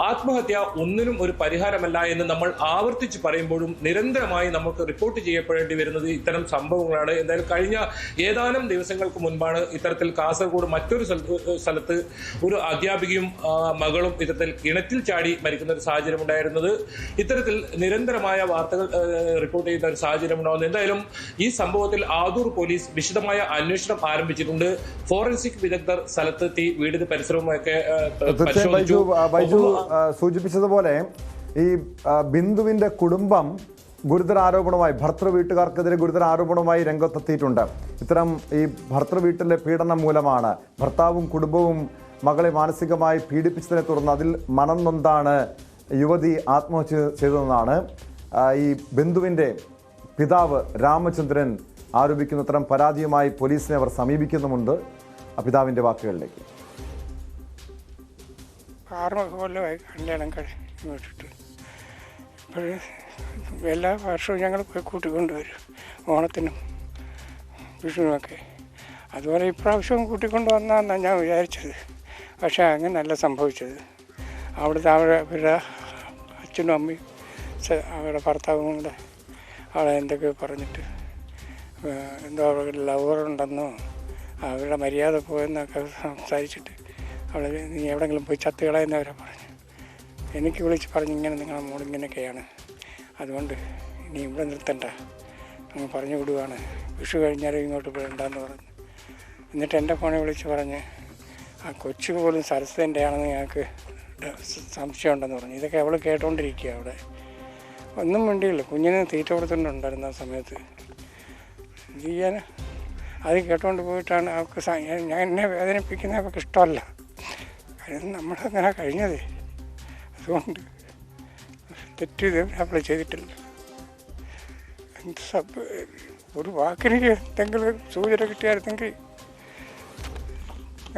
ആത്മഹത്യ ഒന്നിനും ഒരു പരിഹാരമല്ല എന്ന് നമ്മൾ ആവർത്തിച്ച് പറയുമ്പോഴും നിരന്തരമായി നമുക്ക് റിപ്പോർട്ട് ചെയ്യപ്പെടേണ്ടി വരുന്നത് ഇത്തരം സംഭവങ്ങളാണ്. എന്തായാലും കഴിഞ്ഞ ഏതാനും ദിവസങ്ങൾക്ക് മുൻപാണ് ഇത്തരത്തിൽ കാസർഗോഡ് മറ്റൊരു സ്ഥലത്ത് ഒരു അധ്യാപികയും മകളും ഇത്തരത്തിൽ കിണറ്റിൽ ചാടി മരിക്കുന്ന ഒരു സാഹചര്യം ഉണ്ടായിരുന്നത്. ഇത്തരത്തിൽ നിരന്തരമായ വാർത്തകൾ റിപ്പോർട്ട് ചെയ്യുന്ന ഒരു സാഹചര്യം ഉണ്ടാകുന്നു. എന്തായാലും ഈ സംഭവത്തിൽ ആദൂർ പോലീസ് വിശദമായ അന്വേഷണം ആരംഭിച്ചിട്ടുണ്ട്. ഫോറൻസിക് വിദഗ്ധർ സ്ഥലത്തെത്തി വീടിന് പരിസരവുമൊക്കെ ബൈജു സൂചിപ്പിച്ചതുപോലെ ഈ ബിന്ദുവിന്റെ കുടുംബം ഗുരുതര ആരോപണവുമായി ഭർത്തൃ വീട്ടുകാർക്കെതിരെ ഗുരുതര ആരോപണവുമായി രംഗത്തെത്തിയിട്ടുണ്ട്. ഇത്തരം ഈ ഭർത്തൃ വീട്ടിലെ പീഡനം മൂലമാണ് ഭർത്താവും കുടുംബവും മകളെ മാനസികമായി പീഡിപ്പിച്ചതിനെ തുടർന്ന് അതിൽ മനം നൊന്താണ് യുവതി ആത്മഹത്യ ചെയ്തതെന്നാണ് ഈ ബിന്ദുവിൻ്റെ പിതാവ് രാമചന്ദ്രൻ ആരോപിക്കുന്ന ഇത്തരം പരാതിയുമായി പോലീസിനെ അവർ സമീപിക്കുന്നുമുണ്ട്. ആ പിതാവിൻ്റെ വാക്കുകളിലേക്ക്. 6 കൊല്ലമായി കല്യാണം കഴിഞ്ഞിട്ട് ഇപ്പോഴും എല്ലാ വർഷവും ഞങ്ങൾ പോയി കൂട്ടിക്കൊണ്ടുവരും, ഓണത്തിനും വിഷുവിനുമൊക്കെ. അതുപോലെ ഇപ്രാവശ്യവും കൂട്ടിക്കൊണ്ട് വന്നാന്നാണ് ഞാൻ വിചാരിച്ചത്. പക്ഷേ അങ്ങനെയല്ല സംഭവിച്ചത്. അവരുടെ അച്ഛനും അമ്മയും അവരുടെ ഭർത്താവും കൂടെ അവളെ എന്തൊക്കെയോ പറഞ്ഞിട്ട് എന്തോ അവരുടെ ലവറുണ്ടെന്നോ അവരുടെ മര്യാദ പോയെന്നൊക്കെ സംസാരിച്ചിട്ട് അവളെ നീ എവിടെയെങ്കിലും പോയി ചത്തുകളയെന്നവരെ പറഞ്ഞു. എനിക്ക് വിളിച്ച് പറഞ്ഞു ഇങ്ങനെ നിങ്ങളുടെ മോളിങ്ങനെയൊക്കെയാണ്, അതുകൊണ്ട് ഇനി ഇവിടെ നിർത്തണ്ട, അങ്ങ് പറഞ്ഞു വിടുവാണ്, വിഷു കഴിഞ്ഞാലും ഇങ്ങോട്ട് പോകണ്ടെന്ന് പറഞ്ഞു. എന്നിട്ട് എൻ്റെ ഫോണിൽ വിളിച്ച് പറഞ്ഞ് ആ കൊച്ചു പോലും സരസ്വതിൻ്റെ ആണെന്ന് ഞങ്ങൾക്ക് സംശയമുണ്ടെന്ന് പറഞ്ഞു. ഇതൊക്കെ അവൾ കേട്ടോണ്ടിരിക്കുക. അവിടെ ഒന്നും വേണ്ടിയില്ല, കുഞ്ഞിന് തീറ്റ കൊടുത്തിട്ടുണ്ടായിരുന്നു ആ സമയത്ത്. ചെയ്യാൻ അത് കേട്ടോണ്ട് പോയിട്ടാണ് അവൾക്ക് ഞാൻ എന്നെ വേദനിപ്പിക്കുന്നത് അവൾക്ക് ഇഷ്ടമല്ല. കാര്യം നമ്മളങ്ങനെ കഴിഞ്ഞതേ, അതുകൊണ്ട് തെറ്റ് അവൾ ചെയ്തിട്ടില്ല. ഒരു വാക്കിന് എന്തെങ്കിലും സൂചന കിട്ടിയായിരുന്നെങ്കിൽ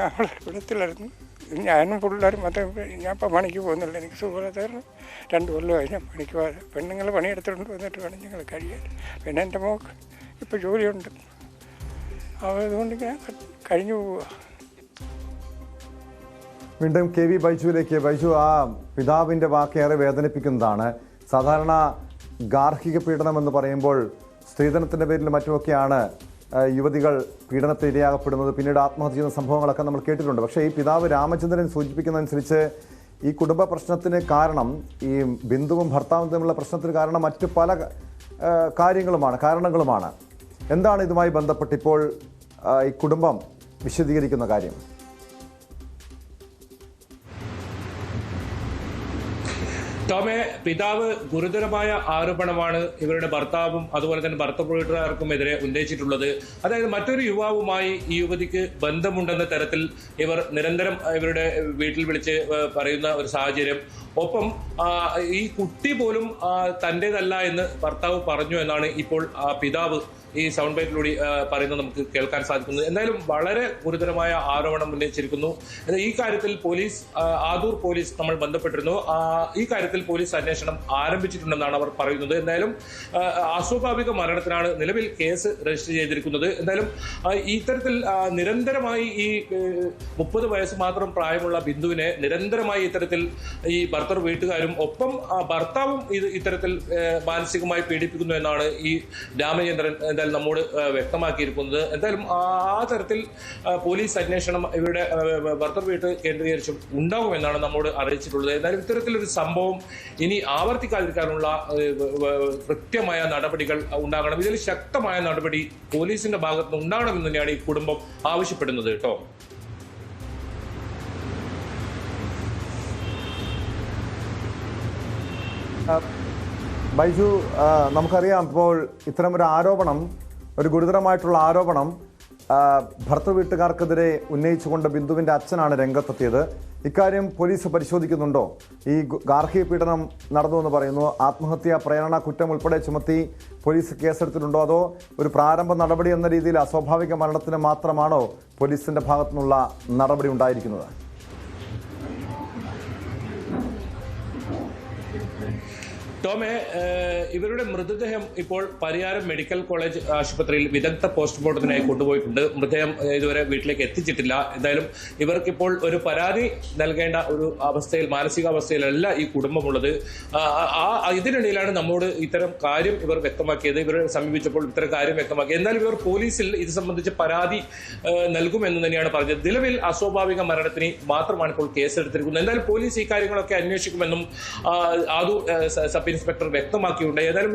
അവളെ വിടത്തില്ലായിരുന്നു. ഞാനും പിള്ളേരും മാത്രം. ഞാൻ ഇപ്പം പണിക്ക് പോകുന്നില്ല, എനിക്ക് സുഖമില്ലാത്തവരും 2 കൊല്ലമായി ഞാൻ പണിക്ക് പോകാതെ. പെണ്ണുങ്ങൾ പണിയെടുത്തിട്ടുണ്ട് വന്നിട്ട് വേണം ഞങ്ങൾ കഴിയാൻ. പിന്നെ എൻ്റെ മോൾക്ക് ഇപ്പോൾ ജോലിയുണ്ട്, അതുകൊണ്ട് ഞാൻ കഴിഞ്ഞു പോവുക. വീണ്ടും KV ബൈജുവിലേക്ക്. ബൈജു, ആ പിതാവിൻ്റെ വാക്കേറെ വേദനിപ്പിക്കുന്നതാണ്. സാധാരണ ഗാർഹിക പീഡനം എന്ന് പറയുമ്പോൾ സ്ത്രീധനത്തിൻ്റെ പേരിൽ മറ്റുമൊക്കെയാണ് യുവതികൾ പീഡനത്തിന് ഇരയാകപ്പെടുന്നത്, പിന്നീട് ആത്മഹത്യ ചെയ്യുന്ന സംഭവങ്ങളൊക്കെ നമ്മൾ കേട്ടിട്ടുണ്ട്. പക്ഷേ ഈ പിതാവ് രാമചന്ദ്രൻ സൂചിപ്പിക്കുന്നതനുസരിച്ച് ഈ കുടുംബ പ്രശ്നത്തിന് കാരണം, ഈ ബിന്ദുവും ഭർത്താവും തമ്മിലുള്ള പ്രശ്നത്തിന് കാരണം മറ്റു പല കാരണങ്ങളുമാണ്. എന്താണ് ഇതുമായി ബന്ധപ്പെട്ട് ഇപ്പോൾ ഈ കുടുംബം വിശദീകരിക്കുന്ന കാര്യം? ടോമെ, പിതാവ് ഗുരുതരമായ ആരോപണമാണ് ഇവരുടെ ഭർത്താവും അതുപോലെ തന്നെ ഭർത്തൃ എതിരെ ഉന്നയിച്ചിട്ടുള്ളത്. അതായത് മറ്റൊരു യുവാവുമായി ഈ യുവതിക്ക് ബന്ധമുണ്ടെന്ന തരത്തിൽ ഇവർ നിരന്തരം ഇവരുടെ വീട്ടിൽ വിളിച്ച് പറയുന്ന ഒരു സാഹചര്യം. ഒപ്പം ഈ കുട്ടി പോലും തൻ്റേതല്ല എന്ന് ഭർത്താവ് പറഞ്ഞു എന്നാണ് ഇപ്പോൾ പിതാവ് ഈ സൗണ്ട് ബൈറ്റിലൂടെ പറയുന്നത് നമുക്ക് കേൾക്കാൻ സാധിക്കുന്നത്. എന്തായാലും വളരെ ഗുരുതരമായ ആരോപണം ഉന്നയിച്ചിരിക്കുന്നു. ഈ കാര്യത്തിൽ പോലീസ്, ആദൂർ പോലീസ് നമ്മൾ ബന്ധപ്പെട്ടിരുന്നു. ഈ കാര്യത്തിൽ പോലീസ് അന്വേഷണം ആരംഭിച്ചിട്ടുണ്ടെന്നാണ് അവർ പറയുന്നത്. എന്തായാലും അസ്വാഭാവിക മരണത്തിനാണ് നിലവിൽ കേസ് രജിസ്റ്റർ ചെയ്തിരിക്കുന്നത്. എന്തായാലും ഇത്തരത്തിൽ നിരന്തരമായി ഈ 30 വയസ്സ് മാത്രം പ്രായമുള്ള ബിന്ദുവിനെ നിരന്തരമായി ഇത്തരത്തിൽ ഈ ഭർത്തൃ വീട്ടുകാരും ഒപ്പം ഭർത്താവും ഇത്തരത്തിൽ മാനസികമായി പീഡിപ്പിക്കുന്നു എന്നാണ് ഈ രാമചന്ദ്രൻ എന്തായാലും നമ്മോട് വ്യക്തമാക്കിയിരിക്കുന്നത്. എന്തായാലും ആ തരത്തിൽ പോലീസ് അന്വേഷണം ഇവരുടെ ഭർത്തൃ വീട്ട് കേന്ദ്രീകരിച്ചും ഉണ്ടാകുമെന്നാണ് നമ്മോട് അറിയിച്ചിട്ടുള്ളത്. എന്തായാലും ഇത്തരത്തിലൊരു സംഭവം ഇനി ആവർത്തിക്കാതിരിക്കാനുള്ള കൃത്യമായ നടപടികൾ ഉണ്ടാകണം. ഇതിൽ ശക്തമായ നടപടി പോലീസിന്റെ ഭാഗത്ത് നിന്ന് ഉണ്ടാകണമെന്ന് തന്നെയാണ് ഈ കുടുംബം ആവശ്യപ്പെടുന്നത് കേട്ടോ. ബൈജു, നമുക്കറിയാം ഇപ്പോൾ ഇത്തരമൊരു ആരോപണം, ഒരു ഗുരുതരമായിട്ടുള്ള ആരോപണം ഭർത്തൃ വീട്ടുകാർക്കെതിരെ ഉന്നയിച്ചുകൊണ്ട് ബിന്ദുവിൻ്റെ അച്ഛനാണ് രംഗത്തെത്തിയത്. ഇക്കാര്യം പോലീസ് പരിശോധിക്കുന്നുണ്ടോ? ഈ ഗാർഹിക പീഡനം നടന്നുവെന്ന് പറയുന്നു. ആത്മഹത്യാ പ്രേരണ കുറ്റം ഉൾപ്പെടെ ചുമത്തി പോലീസ് കേസെടുത്തിട്ടുണ്ടോ? അതോ ഒരു പ്രാരംഭ നടപടി എന്ന രീതിയിൽ അസ്വാഭാവിക മരണത്തിന് മാത്രമാണോ പോലീസിൻ്റെ ഭാഗത്തു നിന്നുള്ള നടപടി ഉണ്ടായിരിക്കുന്നത്? ടോമെ, ഇവരുടെ മൃതദേഹം ഇപ്പോൾ പരിയാരം മെഡിക്കൽ കോളേജ് ആശുപത്രിയിൽ വിദഗ്ധ പോസ്റ്റ്മോർട്ടത്തിനായി കൊണ്ടുപോയിട്ടുണ്ട്. മൃതദേഹം ഇതുവരെ വീട്ടിലേക്ക് എത്തിച്ചിട്ടില്ല. എന്തായാലും ഇവർക്കിപ്പോൾ ഒരു പരാതി നൽകേണ്ട ഒരു അവസ്ഥയിൽ, മാനസികാവസ്ഥയിലല്ല ഈ കുടുംബമുള്ളത്. ഇതിനിടയിലാണ് നമ്മോട് ഇത്തരം കാര്യം ഇവർ വ്യക്തമാക്കിയത്. ഇവരെ സമീപിച്ചപ്പോൾ ഇത്തരം കാര്യം വ്യക്തമാക്കി. എന്നാലും ഇവർ പോലീസിൽ ഇത് സംബന്ധിച്ച് പരാതി നൽകുമെന്ന് തന്നെയാണ് പറഞ്ഞത്. നിലവിൽ അസ്വാഭാവിക മരണത്തിന് മാത്രമാണ് ഇപ്പോൾ കേസെടുത്തിരിക്കുന്നത്. എന്തായാലും പോലീസ് ഈ കാര്യങ്ങളൊക്കെ അന്വേഷിക്കുമെന്നും സബ് ഇൻസ്പെക്ടർ വ്യക്തമാക്കിയിട്ടുണ്ട്. ഏതായാലും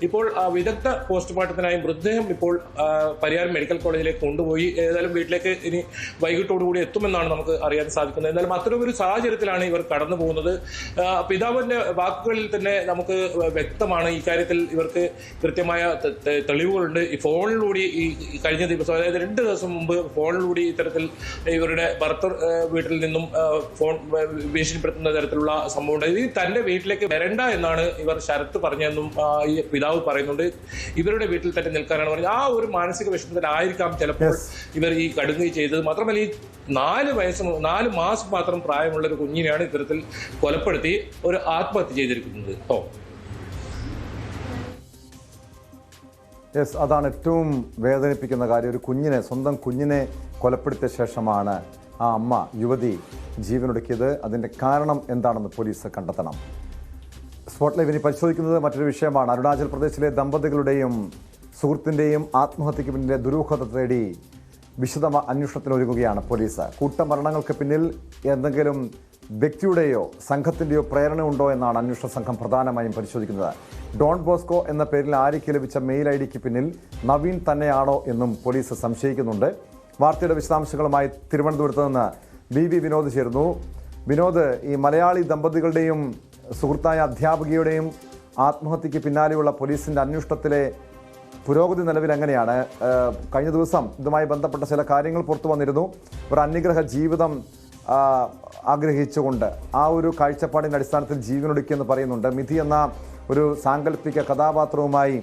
ഇപ്പോൾ വിദഗ്ധ പോസ്റ്റ്മോർട്ടത്തിനായി മൃതദേഹം ഇപ്പോൾ പരിയാരം മെഡിക്കൽ കോളേജിലേക്ക് കൊണ്ടുപോയി. ഏതായാലും വീട്ടിലേക്ക് ഇനി വൈകിട്ടോടുകൂടി എത്തുമെന്നാണ് നമുക്ക് അറിയാൻ സാധിക്കുന്നത്. എന്നാലും അത്തരമൊരു സാഹചര്യത്തിലാണ് ഇവർ കടന്നു പോകുന്നത്. പിതാവിന്റെ വാക്കുകളിൽ തന്നെ നമുക്ക് വ്യക്തമാണ് ഇക്കാര്യത്തിൽ ഇവർക്ക് കൃത്യമായ തെളിവുകളുണ്ട്. ഈ ഫോണിലൂടെ ഈ കഴിഞ്ഞ ദിവസം, അതായത് 2 ദിവസം മുമ്പ് ഫോണിലൂടെ ഇത്തരത്തിൽ ഇവരുടെ ഭർത്തൃ വീട്ടിൽ നിന്നും ഫോൺ ഭീഷണിപ്പെടുത്തുന്ന തരത്തിലുള്ള സംഭവം ഉണ്ട്. ഇത് തന്റെ വീട്ടിലേക്ക് വരണ്ട എന്നാണ് ഇവർ ശരത്ത് പറഞ്ഞതെന്നും ഈ പിതാവ് പറയുന്നുണ്ട്. ഇവരുടെ വീട്ടിൽ തന്നെ നിൽക്കാനാണ് പറഞ്ഞത്. ആ ഒരു മാനസിക വിഷമത്തിലായിരിക്കാം ചിലപ്പോൾ ഇവർ ഈ കടുങ്ങി ചെയ്തത്. മാത്രമല്ല ഈ 4 മാസം മാത്രം പ്രായമുള്ള ഒരു കുഞ്ഞിനെയാണ് ഇത്തരത്തിൽ കൊലപ്പെടുത്തി ഒരു ആത്മഹത്യ ചെയ്തിരിക്കുന്നത്. അതാണ് ഏറ്റവും വേദനിപ്പിക്കുന്ന കാര്യം. ഒരു കുഞ്ഞിനെ, സ്വന്തം കുഞ്ഞിനെ കൊലപ്പെടുത്തിയ ശേഷമാണ് ആ അമ്മ, യുവതി ജീവനൊടുക്കിയത്. അതിൻ്റെ കാരണം എന്താണെന്ന് പോലീസ് കണ്ടെത്തണം. സ്പോട്ട് ലൈവ് ഇനി പരിശോധിക്കുന്നത് മറ്റൊരു വിഷയമാണ്. അരുണാചൽ പ്രദേശിലെ ദമ്പതികളുടെയും സുഹൃത്തിൻ്റെയും ആത്മഹത്യയ്ക്ക് പിന്നിലെ ദുരൂഹത തേടി വിശദ അന്വേഷണത്തിനൊരുങ്ങുകയാണ് പോലീസ്. കൂട്ടമരണങ്ങൾക്ക് പിന്നിൽ എന്തെങ്കിലും വ്യക്തിയുടെയോ സംഘത്തിൻ്റെയോ പ്രേരണ ഉണ്ടോ എന്നാണ് അന്വേഷണ സംഘം പ്രധാനമായും പരിശോധിക്കുന്നത്. ഡോൺ ബോസ്കോ എന്ന പേരിൽ ആര്യയ്ക്ക് ലഭിച്ച മെയിൽ ID ക്ക് പിന്നിൽ നവീൻ തന്നെയാണോ എന്നും പോലീസ് സംശയിക്കുന്നുണ്ട്. വാർത്തയുടെ വിശദാംശങ്ങളുമായി തിരുവനന്തപുരത്ത് നിന്ന് BV വിനോദ് ചേരുന്നു. വിനോദ്, ഈ മലയാളി ദമ്പതികളുടെയും സുഹൃത്തായ അധ്യാപികയുടെയും ആത്മഹത്യയ്ക്ക് പിന്നാലെയുള്ള പോലീസിൻ്റെ അന്വേഷണത്തിലെ പുരോഗതി നിലവിൽ എങ്ങനെയാണ്? കഴിഞ്ഞ ദിവസം ഇതുമായി ബന്ധപ്പെട്ട ചില കാര്യങ്ങൾ പുറത്തു വന്നിരുന്നു. ഒരു അന്യഗ്രഹ ജീവിതം ആഗ്രഹിച്ചുകൊണ്ട് ആ ഒരു കാഴ്ചപ്പാടിൻ്റെ അടിസ്ഥാനത്തിൽ ജീവനൊടുക്കിയെന്ന് പറയുന്നുണ്ട്. മിഥി എന്ന ഒരു സാങ്കല്പിക കഥാപാത്രവുമായി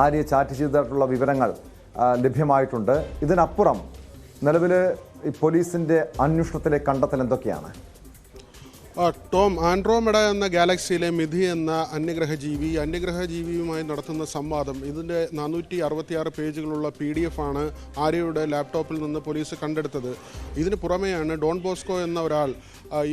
ആര്യ ചാറ്റ് ചെയ്തിട്ടുള്ള വിവരങ്ങൾ ലഭ്യമായിട്ടുണ്ട്. ഇതിനപ്പുറം നിലവിൽ ഈ പോലീസിൻ്റെ അന്വേഷണത്തിലെ കണ്ടെത്തൽ എന്തൊക്കെയാണ്? ടോം, ആൻഡ്രോമെഡ എന്ന ഗാലക്സിയിലെ മിഥി എന്ന അന്യഗ്രഹജീവിയുമായി നടത്തുന്ന സംവാദം, ഇതിൻ്റെ 466 പേജുകളുള്ള PDF ആണ് ആര്യയുടെ ലാപ്ടോപ്പിൽ നിന്ന് പോലീസ് കണ്ടെടുത്തത്. ഇതിന് പുറമെയാണ് ഡോൺ ബോസ്കോ എന്ന ഒരാൾ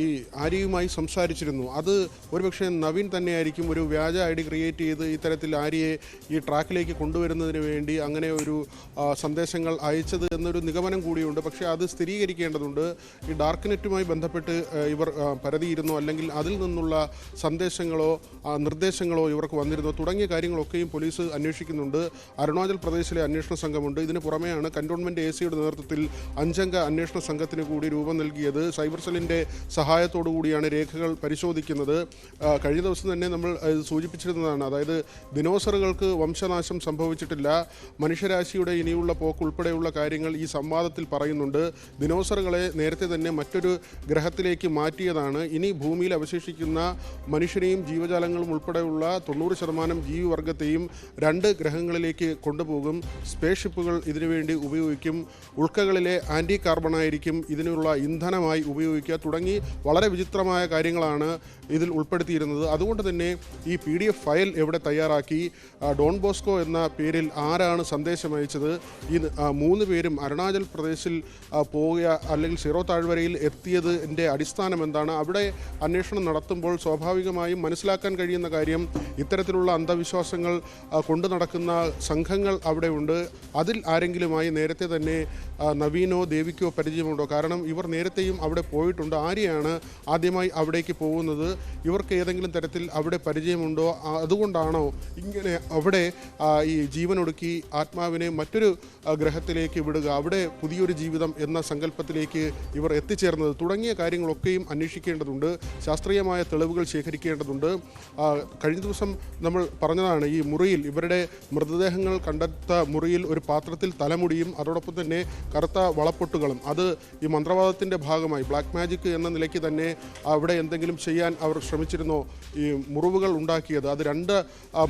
ഈ ആര്യയുമായി സംസാരിച്ചിരുന്നു. അത് ഒരുപക്ഷെ നവീൻ തന്നെയായിരിക്കും ഒരു വ്യാജ ID ക്രിയേറ്റ് ചെയ്ത് ഇത്തരത്തിൽ ആര്യയെ ഈ ട്രാക്കിലേക്ക് കൊണ്ടുവരുന്നതിന് വേണ്ടി അങ്ങനെ ഒരു സന്ദേശങ്ങൾ അയച്ചത് എന്നൊരു നിഗമനം കൂടിയുണ്ട്. പക്ഷേ അത് സ്ഥിരീകരിക്കേണ്ടതുണ്ട്. ഈ ഡാർക്ക് നെറ്റുമായി ബന്ധപ്പെട്ട് ഇവർ പരതിയിരുന്നു, അല്ലെങ്കിൽ അതിൽ നിന്നുള്ള സന്ദേശങ്ങളോ നിർദ്ദേശങ്ങളോ ഇവർക്ക് വന്നിരുന്നോ തുടങ്ങിയ കാര്യങ്ങളൊക്കെയും പോലീസ് അന്വേഷിക്കുന്നുണ്ട്. അരുണാചൽ പ്രദേശിലെ അന്വേഷണ സംഘമുണ്ട്. ഇതിന് പുറമെയാണ് കന്റോൺമെൻറ്റ് AC യുടെ നേതൃത്വത്തിൽ 5 അംഗ അന്വേഷണ സംഘത്തിന് കൂടി രൂപം നൽകിയത്. സൈബർ സെല്ലിൻ്റെ സഹായത്തോടു കൂടിയാണ് രേഖകൾ പരിശോധിക്കുന്നത്. കഴിഞ്ഞ ദിവസം തന്നെ നമ്മൾ സൂചിപ്പിച്ചിരുന്നതാണ്. അതായത് ദിനോസറുകൾക്ക് വംശനാശം സംഭവിച്ചിട്ടില്ല, മനുഷ്യരാശിയുടെ ഇനിയുള്ള പോക്ക് ഉൾപ്പെടെയുള്ള കാര്യങ്ങൾ ഈ സംവാദത്തിൽ പറയുന്നുണ്ട്. ദിനോസറുകളെ നേരത്തെ തന്നെ മറ്റൊരു ഗ്രഹത്തിലേക്ക് മാറ്റിയതാണ്. ഇനി ഭൂമിയിൽ അവശേഷിക്കുന്ന മനുഷ്യരെയും ജീവജാലങ്ങളും ഉൾപ്പെടെയുള്ള 90% ജീവിവർഗത്തെയും 2 ഗ്രഹങ്ങളിലേക്ക് കൊണ്ടുപോകും. സ്പേസ് ഷിപ്പുകൾ ഇതിനുവേണ്ടി ഉപയോഗിക്കും. ഉൾക്കകളിലെ ആൻറ്റി കാർബണായിരിക്കും ഇതിനുള്ള ഇന്ധനമായി ഉപയോഗിക്കുക. തുടങ്ങി വളരെ വിചിത്രമായ കാര്യങ്ങളാണ് ഇതിൽ ഉൾപ്പെടുത്തിയിരുന്നത്. അതുകൊണ്ട് തന്നെ ഈ PDF ഫയൽ എവിടെ തയ്യാറാക്കി, ഡോൺ ബോസ്കോ എന്ന പേരിൽ ആരാണ് സന്ദേശം അയച്ചത്, ഈ 3 പേരും അരുണാചൽ പ്രദേശിൽ പോവുക അല്ലെങ്കിൽ സിറോ താഴ്വരയിൽ എത്തിയതിൻ്റെ അടിസ്ഥാനം എന്താണ്? അവിടെ അന്വേഷണം നടത്തുമ്പോൾ സ്വാഭാവികമായും മനസ്സിലാക്കാൻ കഴിയുന്ന കാര്യം, ഇത്തരത്തിലുള്ള അന്ധവിശ്വാസങ്ങൾ കൊണ്ടു നടക്കുന്ന സംഘങ്ങൾ അവിടെ ഉണ്ട്. അതിൽ ആരെങ്കിലുമായി നേരത്തെ തന്നെ നവീനോ ദേവിക്കോ പരിചയമുണ്ടോ? കാരണം ഇവർ നേരത്തെയും അവിടെ പോയിട്ടുണ്ട്. ആരെയാണ് ആദ്യമായി അവിടേക്ക് പോകുന്നത്? ഇവർക്ക് ഏതെങ്കിലും തരത്തിൽ അവിടെ പരിചയമുണ്ടോ? അതുകൊണ്ടാണോ ഇങ്ങനെ അവിടെ ഈ ജീവനൊടുക്കി ആത്മാവിനെ മറ്റൊരു ഗ്രഹത്തിലേക്ക് വിടുക, അവിടെ പുതിയൊരു ജീവിതം എന്ന സങ്കല്പത്തിലേക്ക് ഇവർ എത്തിച്ചേർന്നത്? തുടങ്ങിയ കാര്യങ്ങളൊക്കെയും അന്വേഷിക്കേണ്ടതുണ്ട്. ശേഖരിക്കേണ്ടതുണ്ട്, ശാസ്ത്രീയമായ തെളിവുകൾ ശേഖരിക്കേണ്ടതുണ്ട്. കഴിഞ്ഞ ദിവസം നമ്മൾ പറഞ്ഞതാണ്, ഈ മുറിയിൽ ഇവരുടെ മൃതദേഹങ്ങൾ കണ്ടെത്ത മുറിയിൽ ഒരു പാത്രത്തിൽ തലമുടിയും അതോടൊപ്പം തന്നെ കറുത്ത വളപ്പൊട്ടുകളും, അത് ഈ മന്ത്രവാദത്തിൻ്റെ ഭാഗമായി ബ്ലാക്ക് മാജിക് എന്ന നിലയ്ക്ക് തന്നെ അവിടെ എന്തെങ്കിലും ചെയ്യാൻ അവർ ശ്രമിച്ചിരുന്നോ, ഈ മുറിവുകൾ ഉണ്ടാക്കിയത്, അത് 2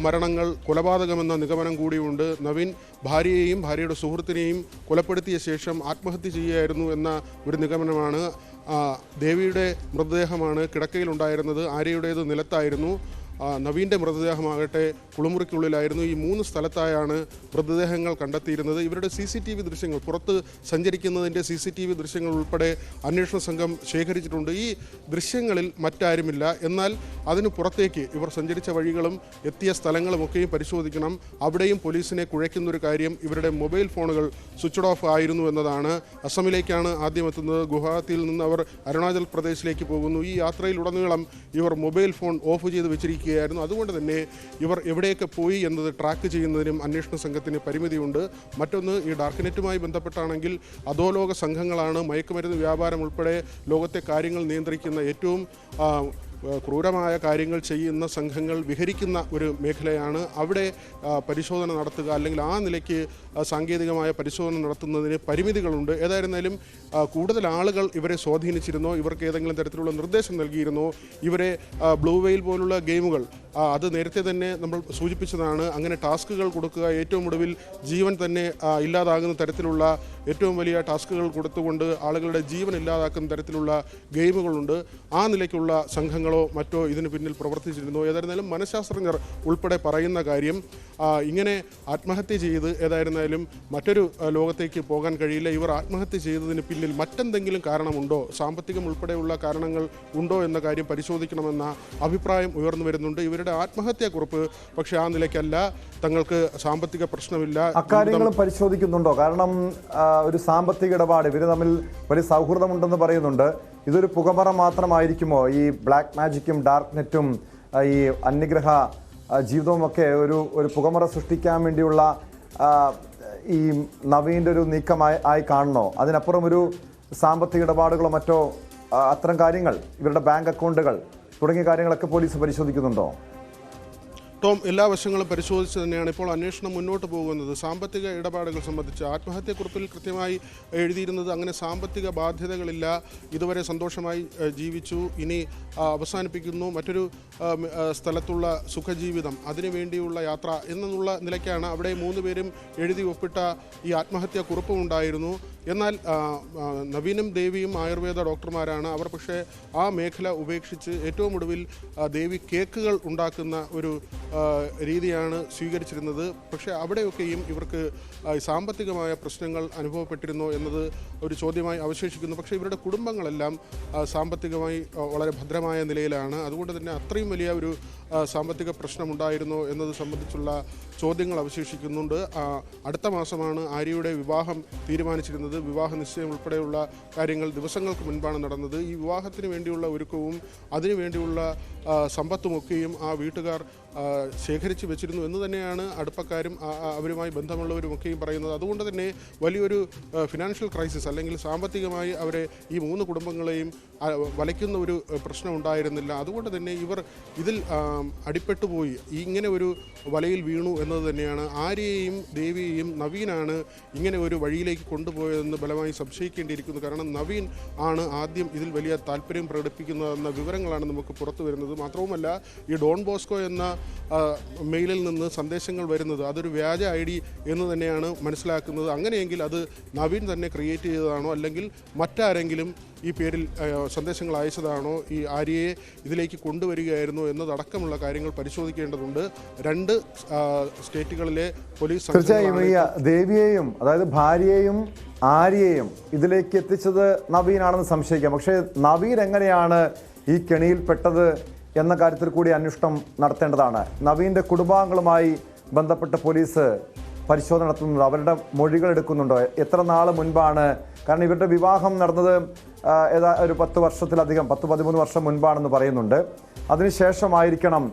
മരണങ്ങൾ കൊലപാതകമെന്ന നിഗമനം കൂടിയുണ്ട്. നവീൻ ഭാര്യയെയും ഭാര്യയുടെ സുഹൃത്തിനെയും കൊലപ്പെടുത്തിയ ശേഷം ആത്മഹത്യ ചെയ്യുകയായിരുന്നു എന്ന ഒരു നിഗമനമാണ്. ദേവിയുടെ മൃതദേഹമാണ് കിടക്കയിലുണ്ടായിരുന്നത്, ആര്യയുടേത് നിലത്തായിരുന്നു. നവീൻ്റെ മൃതദേഹമാകട്ടെ കുളിമുറിക്കുള്ളിലായിരുന്നു. ഈ 3 സ്ഥലത്തായാണ് മൃതദേഹങ്ങൾ കണ്ടെത്തിയിരുന്നത്. ഇവരുടെ CCTV ദൃശ്യങ്ങൾ, പുറത്ത് സഞ്ചരിക്കുന്നതിൻ്റെ CCTV ദൃശ്യങ്ങൾ ഉൾപ്പെടെ അന്വേഷണ സംഘം ശേഖരിച്ചിട്ടുണ്ട്. ഈ ദൃശ്യങ്ങളിൽ മറ്റാരുമില്ല. എന്നാൽ അതിനു പുറത്തേക്ക് ഇവർ സഞ്ചരിച്ച വഴികളും എത്തിയ സ്ഥലങ്ങളുമൊക്കെയും പരിശോധിക്കണം. അവിടെയും പോലീസിനെ കുഴയ്ക്കുന്നൊരു കാര്യം, ഇവരുടെ മൊബൈൽ ഫോണുകൾ സ്വിച്ച്ഡ് ഓഫ് ആയിരുന്നു എന്നതാണ്. അസമിലേക്കാണ് ആദ്യം എത്തുന്നത്. ഗുവാഹത്തിയിൽ നിന്ന് അവർ അരുണാചൽ പ്രദേശിലേക്ക് പോകുന്നു. ഈ യാത്രയിലുടനീളം ഇവർ മൊബൈൽ ഫോൺ ഓഫ് ചെയ്ത് വെച്ചിരിക്കുകയായിരുന്നു. അതുകൊണ്ട് തന്നെ ഇവർ എവിടെയൊക്കെ പോയി എന്നത് ട്രാക്ക് ചെയ്യുന്നതിനും അന്വേഷണ സംഘത്തിന് പരിമിതിയുണ്ട്. മറ്റൊന്ന്, ഈ ഡാർക്ക് നെറ്റുമായി ബന്ധപ്പെട്ടാണെങ്കിൽ അധോലോക സംഘങ്ങളാണ് മയക്കുമരുന്ന് വ്യാപാരം ഉൾപ്പെടെ ലോകത്തെ കാര്യങ്ങൾ നിയന്ത്രിക്കുന്ന, ഏറ്റവും ക്രൂരമായ കാര്യങ്ങൾ ചെയ്യുന്ന സംഘങ്ങൾ വിഹരിക്കുന്ന ഒരു മേഖലയാണ്. അവിടെ പരിശോധന നടത്തുക, അല്ലെങ്കിൽ ആ നിലയ്ക്ക് സാങ്കേതികമായ പരിശോധന നടത്തുന്നതിന് പരിമിതികളുണ്ട്. ഏതായിരുന്നാലും കൂടുതൽ ആളുകൾ ഇവരെ സ്വാധീനിച്ചിരുന്നോ, ഇവർക്ക് ഏതെങ്കിലും തരത്തിലുള്ള നിർദ്ദേശം നൽകിയിരുന്നോ, ഇവരെ ബ്ലൂ വെയിൽ പോലുള്ള ഗെയിമുകൾ, അത് നേരത്തെ തന്നെ നമ്മൾ സൂചിപ്പിച്ചതാണ്, അങ്ങനെ ടാസ്കുകൾ കൊടുക്കുക, ഏറ്റവും ഒടുവിൽ ജീവൻ തന്നെ ഇല്ലാതാകുന്ന തരത്തിലുള്ള ഏറ്റവും വലിയ ടാസ്കുകൾ കൊടുത്തുകൊണ്ട് ആളുകളുടെ ജീവൻ ഇല്ലാതാക്കുന്ന തരത്തിലുള്ള ഗെയിമുകളുണ്ട്. ആ നിലയ്ക്കുള്ള സംഘങ്ങളോ മറ്റോ ഇതിന് പിന്നിൽ പ്രവർത്തിച്ചിരുന്നു. ഏതായിരുന്നാലും മനഃശാസ്ത്രജ്ഞർ ഉൾപ്പെടെ പറയുന്ന കാര്യം, ഇങ്ങനെ ആത്മഹത്യ ചെയ്ത് ഏതായിരുന്നാലും മറ്റൊരു ലോകത്തേക്ക് പോകാൻ കഴിയില്ല. ഇവർ ആത്മഹത്യ ചെയ്തതിന് പിന്നിൽ മറ്റെന്തെങ്കിലും കാരണമുണ്ടോ, സാമ്പത്തികം ഉൾപ്പെടെയുള്ള കാരണങ്ങൾ ഉണ്ടോ എന്ന കാര്യം പരിശോധിക്കണമെന്ന അഭിപ്രായം ഉയർന്നു വരുന്നുണ്ട്. ഇവരുടെ ആത്മഹത്യാക്കുറിപ്പ് പക്ഷേ ആ നിലയ്ക്കല്ല, തങ്ങൾക്ക് സാമ്പത്തിക പ്രശ്നമില്ല, അക്കാര്യങ്ങളും പരിശോധിക്കുന്നുണ്ടോ? കാരണം ഒരു സാമ്പത്തിക ഇടപാട്, ഇവർ തമ്മിൽ വലിയ സൗഹൃദമുണ്ടെന്ന് പറയുന്നുണ്ട്. ഇതൊരു പുകമറ മാത്രമായിരിക്കുമോ? ഈ ബ്ലാക്ക് മാജിക്കും ഡാർക്ക് നെറ്റും ഈ അന്യഗ്രഹ ജീവിതവുമൊക്കെ ഒരു പുകമറ സൃഷ്ടിക്കാൻ വേണ്ടിയുള്ള ഈ നവീൻ്റെ ഒരു നീക്കമായി കാണണോ? അതിനപ്പുറം ഒരു സാമ്പത്തിക ഇടപാടുകളോ മറ്റോ അത്തരം കാര്യങ്ങൾ, ഇവരുടെ ബാങ്ക് അക്കൗണ്ടുകൾ തുടങ്ങിയ കാര്യങ്ങളൊക്കെ പോലീസ് പരിശോധിക്കുന്നുണ്ടോ? ടോം, എല്ലാ വശങ്ങളും പരിശോധിച്ച് തന്നെയാണ് ഇപ്പോൾ അന്വേഷണം മുന്നോട്ട് പോകുന്നത്. സാമ്പത്തിക ഇടപാടുകൾ സംബന്ധിച്ച് ആത്മഹത്യാക്കുറിപ്പിൽ കൃത്യമായി എഴുതിയിരുന്നത് അങ്ങനെ സാമ്പത്തിക ബാധ്യതകളില്ല, ഇതുവരെ സന്തോഷമായി ജീവിച്ചു, ഇനി അവസാനിപ്പിക്കുന്നു, മറ്റൊരു സ്ഥലത്തുള്ള സുഖജീവിതം, അതിനുവേണ്ടിയുള്ള യാത്ര എന്നുള്ള നിലയ്ക്കാണ് അവിടെ 3 പേരും എഴുതി ഒപ്പിട്ട ഈ ആത്മഹത്യാക്കുറിപ്പും ഉണ്ടായിരുന്നു. എന്നാൽ നവീനും ദേവിയും ആയുർവേദ ഡോക്ടർമാരാണ്. അവർ പക്ഷേ ആ മേഖല ഉപേക്ഷിച്ച് ഏറ്റവും ഒടുവിൽ ദേവി കേക്കുകൾ ഉണ്ടാക്കുന്ന ഒരു രീതിയാണ് സ്വീകരിച്ചിരുന്നത്. പക്ഷേ അവിടെയൊക്കെയും ഇവർക്ക് സാമ്പത്തികമായ പ്രശ്നങ്ങൾ അനുഭവപ്പെട്ടിരുന്നോ എന്നത് ഒരു ചോദ്യമായി അവശേഷിക്കുന്നു. പക്ഷേ ഇവരുടെ കുടുംബങ്ങളെല്ലാം സാമ്പത്തികമായി വളരെ ഭദ്രമായ നിലയിലാണ്. അതുകൊണ്ട് തന്നെ അത്രയും വലിയ ഒരു സാമ്പത്തിക പ്രശ്നമുണ്ടായിരുന്നോ എന്നത് സംബന്ധിച്ചുള്ള ചോദ്യങ്ങൾ അവശേഷിക്കുന്നുണ്ട്. അടുത്ത മാസമാണ് ആര്യയുടെ വിവാഹം തീരുമാനിച്ചിരുന്നത്. വിവാഹ നിശ്ചയം ഉൾപ്പെടെയുള്ള കാര്യങ്ങൾ ദിവസങ്ങൾക്ക് മുൻപാണ് നടന്നത്. ഈ വിവാഹത്തിന് വേണ്ടിയുള്ള ഒരുക്കവും അതിനുവേണ്ടിയുള്ള സമ്പത്തുമൊക്കെയും ആ വീട്ടുകാർ ശേഖരിച്ച് വെച്ചിരുന്നു എന്ന് തന്നെയാണ് അടുപ്പക്കാരും അവരുമായി ബന്ധമുള്ളവരുമൊക്കെയും പറയുന്നത്. അതുകൊണ്ട് തന്നെ വലിയൊരു ഫിനാൻഷ്യൽ ക്രൈസിസ്, അല്ലെങ്കിൽ സാമ്പത്തികമായി അവരെ ഈ 3 കുടുംബങ്ങളെയും വലയ്ക്കുന്ന ഒരു പ്രശ്നം ഉണ്ടായിരുന്നില്ല. അതുകൊണ്ട് തന്നെ ഇവർ ഇതിൽ അടിപ്പെട്ടുപോയി ഇങ്ങനെ ഒരു വലയിൽ വീണു എന്നത് തന്നെയാണ്. ആര്യയെയും ദേവിയെയും നവീനാണ് ഇങ്ങനെ ഒരു വഴിയിലേക്ക് കൊണ്ടുപോയതെന്ന് ബലമായി സംശയിക്കേണ്ടിയിരിക്കുന്നു. കാരണം നവീൻ ആണ് ആദ്യം ഇതിൽ വലിയ താല്പര്യം പ്രകടിപ്പിക്കുന്നതെന്ന വിവരങ്ങളാണ് നമുക്ക് പുറത്തു വരുന്നത്. മാത്രവുമല്ല, ഈ ഡോൺ ബോസ്കോ എന്ന മെയിലിൽ നിന്ന് സന്ദേശങ്ങൾ വരുന്നത് അതൊരു വ്യാജ ID എന്ന് തന്നെയാണ് മനസ്സിലാക്കുന്നത്. അങ്ങനെയെങ്കിൽ അത് നവീൻ തന്നെ ക്രിയേറ്റ് ചെയ്തതാണോ, അല്ലെങ്കിൽ മറ്റാരെങ്കിലും ഈ പേരിൽ സന്ദേശങ്ങൾ അയച്ചതാണോ, ഈ ആര്യയെ ഇതിലേക്ക് കൊണ്ടുവരികയായിരുന്നോ എന്നതടക്കമുള്ള കാര്യങ്ങൾ പരിശോധിക്കേണ്ടതുണ്ട്. 2 സ്റ്റേറ്റുകളിലെ പോലീസ് തീർച്ചയായും ഈ ദേവിയെയും, അതായത് ഭാര്യയെയും ആര്യയെയും ഇതിലേക്ക് എത്തിച്ചത് നവീനാണെന്ന് സംശയിക്കാം. പക്ഷേ നവീൻ എങ്ങനെയാണ് ഈ കെണിയിൽപ്പെട്ടത് എന്ന കാര്യത്തിൽ കൂടി അന്വേഷണം നടത്തേണ്ടതാണ്. നവീൻ്റെ കുടുംബാംഗങ്ങളുമായി ബന്ധപ്പെട്ട് പോലീസ് പരിശോധന നടത്തുന്നുണ്ടോ? അവരുടെ മൊഴികൾ എടുക്കുന്നുണ്ടോ? എത്ര നാൾ മുൻപാണ്? കാരണം ഇവരുടെ വിവാഹം നടന്നത് ഒരു 10 വർഷത്തിലധികം, 10-13 വർഷം മുൻപാണെന്ന് പറയുന്നുണ്ട്. അതിനുശേഷമായിരിക്കണം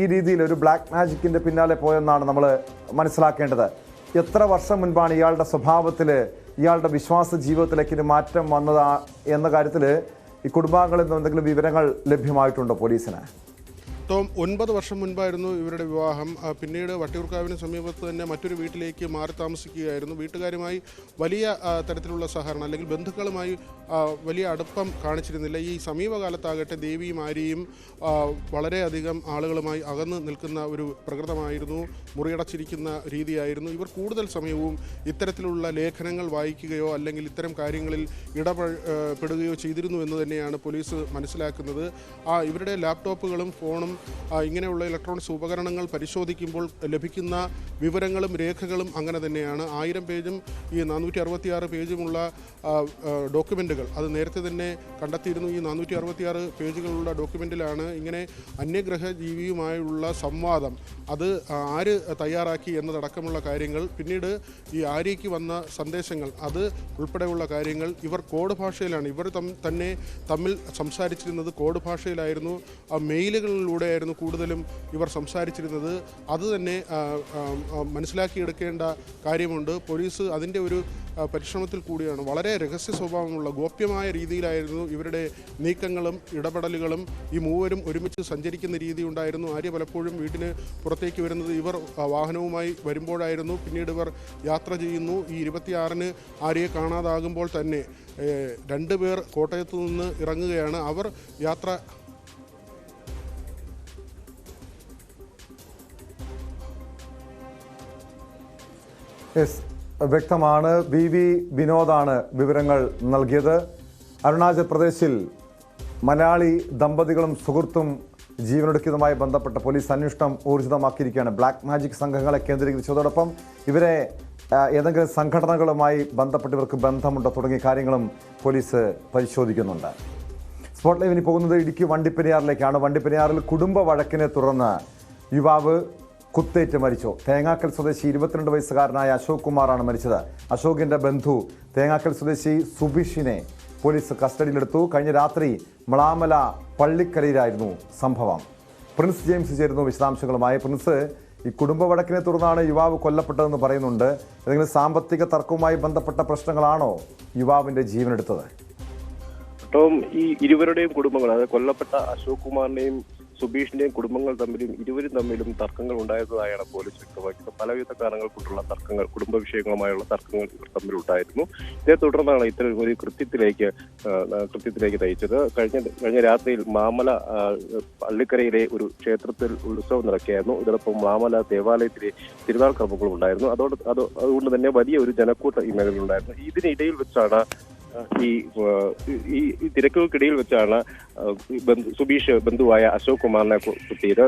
ഈ രീതിയിൽ ഒരു ബ്ലാക്ക് മാജിക്കിൻ്റെ പിന്നാലെ പോയെന്നാണ് നമ്മൾ മനസ്സിലാക്കേണ്ടത്. എത്ര വർഷം മുൻപാണ് ഇയാളുടെ സ്വഭാവത്തിൽ, ഇയാളുടെ വിശ്വാസ ജീവിതത്തിലേക്ക് മാറ്റം വന്നത് എന്ന കാര്യത്തിൽ ഈ കുടുംബാംഗങ്ങളിൽ നിന്ന് എന്തെങ്കിലും വിവരങ്ങൾ ലഭ്യമായിട്ടുണ്ടോ പോലീസിന്? ടോം, 9 വർഷം മുൻപായിരുന്നു ഇവരുടെ വിവാഹം. പിന്നീട് വട്ടിയൂർക്കാവിന് സമീപത്ത് തന്നെ മറ്റൊരു വീട്ടിലേക്ക് മാറി താമസിക്കുകയായിരുന്നു. വീട്ടുകാരുമായി വലിയ തരത്തിലുള്ള സഹകരണം അല്ലെങ്കിൽ ബന്ധുക്കളുമായി വലിയ അടുപ്പം കാണിച്ചിരുന്നില്ല. ഈ സമീപകാലത്താകട്ടെ ദേവിയും ആര്യയും വളരെയധികം ആളുകളുമായി അകന്ന് നിൽക്കുന്ന ഒരു പ്രകൃതമായിരുന്നു, മുറിയടച്ചിരിക്കുന്ന രീതിയായിരുന്നു. ഇവർ കൂടുതൽ സമയവും ഇത്തരത്തിലുള്ള ലേഖനങ്ങൾ വായിക്കുകയോ അല്ലെങ്കിൽ ഇത്തരം കാര്യങ്ങളിൽ ഇടപെടുകയോ ചെയ്തിരുന്നു എന്ന് തന്നെയാണ് പോലീസ് മനസ്സിലാക്കുന്നത്. ഇവരുടെ ലാപ്ടോപ്പുകളും ഫോണും ഇങ്ങനെയുള്ള ഇലക്ട്രോണിക്സ് ഉപകരണങ്ങൾ പരിശോധിക്കുമ്പോൾ ലഭിക്കുന്ന വിവരങ്ങളും രേഖകളും അങ്ങനെ തന്നെയാണ്. 1000 പേജും ഈ 466 പേജുമുള്ള ഡോക്യുമെൻറ്റുകൾ അത് നേരത്തെ തന്നെ കണ്ടെത്തിയിരുന്നു. ഈ 466 പേജുകളുള്ള ഡോക്യുമെൻറ്റിലാണ് ഇങ്ങനെ അന്യഗ്രഹ ജീവിയുമായുള്ള സംവാദം അത് ആര് തയ്യാറാക്കി എന്നതടക്കമുള്ള കാര്യങ്ങൾ, പിന്നീട് ഈ ആര്യയ്ക്ക് വന്ന സന്ദേശങ്ങൾ അത് ഉൾപ്പെടെയുള്ള കാര്യങ്ങൾ ഇവർ കോഡ് ഭാഷയിലാണ് ഇവർ തന്നെ തമ്മിൽ സംസാരിച്ചിരുന്നത്. കോഡ് ഭാഷയിലായിരുന്നു. മെയിലുകളിലൂടെയായിരുന്നു കൂടുതലും ഇവർ സംസാരിച്ചിരുന്നത്. അത് തന്നെ മനസ്സിലാക്കിയെടുക്കേണ്ട കാര്യമുണ്ട്. പോലീസ് അതിൻ്റെ ഒരു പരിശ്രമത്തിൽ കൂടിയാണ്. വളരെ രഹസ്യ സ്വഭാവമുള്ള ഗോപ്യമായ രീതിയിലായിരുന്നു ഇവരുടെ നീക്കങ്ങളും ഇടപെടലുകളും. ഈ മൂവരും ഒരുമിച്ച് സഞ്ചരിക്കുന്ന രീതി ഉണ്ടായിരുന്നു. ആര്യ പലപ്പോഴും വീട്ടിന് പുറത്തേക്ക് വരുന്നത് ഇവർ വാഹനവുമായി വരുമ്പോഴായിരുന്നു. പിന്നീട് ഇവർ യാത്ര ചെയ്യുന്നു. ഈ 26-ന് ആര്യയെ കാണാതാകുമ്പോൾ തന്നെ 2 പേർ കോട്ടയത്തു നിന്ന് ഇറങ്ങുകയാണ്. അവർ യാത്ര വ്യക്തമാണ്. VV വിനോദാണ് വിവരങ്ങൾ നൽകിയത്. അരുണാചൽ പ്രദേശിൽ മലയാളി ദമ്പതികളും സുഹൃത്തും ജീവനൊടുക്കിയതുമായി ബന്ധപ്പെട്ട പോലീസ് അന്വേഷണം ഊർജിതമാക്കിയിരിക്കുകയാണ്. ബ്ലാക്ക് മാജിക് സംഘങ്ങളെ കേന്ദ്രീകരിച്ചതോടൊപ്പം ഇവരെ ഏതെങ്കിലും സംഘടനകളുമായി ബന്ധപ്പെട്ട് ഇവർക്ക് ബന്ധമുണ്ടോ തുടങ്ങിയ കാര്യങ്ങളും പോലീസ് പരിശോധിക്കുന്നുണ്ട്. സ്പോട്ട് ലൈവിന് പോകുന്നത് ഇടുക്കി വണ്ടിപ്പെരിയാറിലേക്കാണ്. വണ്ടിപ്പെരിയാറിൽ കുടുംബ വഴക്കിനെ തുടർന്ന് യുവാവ് കുത്തേറ്റ് മരിച്ചു. തേങ്ങാക്കൽ സ്വദേശി 22 വയസ്സുകാരനായ അശോക് കുമാറാണ് മരിച്ചത്. അശോകിന്റെ ബന്ധു തേങ്ങാക്കൽ സ്വദേശി സുബീഷിനെ പോലീസ് കസ്റ്റഡിയിലെടുത്തു. കഴിഞ്ഞ രാത്രി മളാമല പള്ളിക്കരയിലായിരുന്നു സംഭവം. പ്രിൻസ് ജെയിംസ് ചേരുന്നു വിശദാംശങ്ങളുമായി. പ്രിൻസ്, ഈ കുടുംബ വഴക്കിനെ തുടർന്നാണ് യുവാവ് കൊല്ലപ്പെട്ടതെന്ന് പറയുന്നുണ്ട്. ഏതെങ്കിലും സാമ്പത്തിക തർക്കവുമായി ബന്ധപ്പെട്ട പ്രശ്നങ്ങളാണോ യുവാവിന്റെ ജീവനെടുത്തത്? ടോം, ഈ ഇരുവരുടെയും കുടുംബങ്ങൾ, അതായത് കൊല്ലപ്പെട്ട അശോക് കുമാറിന്റെയും സുബീഷിന്റെയും കുടുംബങ്ങൾ ഇരുവരും തമ്മിലും തർക്കങ്ങൾ ഉണ്ടായതായാണ് പോലീസ് വ്യക്തമാക്കിയത്. പലവിധ കാരണങ്ങൾ കൊണ്ടുള്ള തർക്കങ്ങൾ, കുടുംബ വിഷയങ്ങളുമായുള്ള തർക്കങ്ങൾ ഇവർ തമ്മിലുണ്ടായിരുന്നു. ഇതേ തുടർന്നാണ് ഇത്തരം ഒരു കൃത്യത്തിലേക്ക് നയിച്ചത്. കഴിഞ്ഞ രാത്രിയിൽ മാമല പള്ളിക്കരയിലെ ഒരു ക്ഷേത്രത്തിൽ ഉത്സവം നടക്കുകയായിരുന്നു. ഇതോടൊപ്പം മാമല ദേവാലയത്തിലെ തിരുനാൾ കർമ്മങ്ങളും ഉണ്ടായിരുന്നു. അതുകൊണ്ട് തന്നെ വലിയ ഒരു ജനക്കൂട്ടം ഈ മേഖലയിലുണ്ടായിരുന്നു. ഇതിനിടയിൽ വെച്ചാണ് ഈ തിരക്കുകൾക്കിടയിൽ വെച്ചാണ് സുബീഷ് ബന്ധുവായ അശോക് കുമാറിനെ കുത്തിയത്.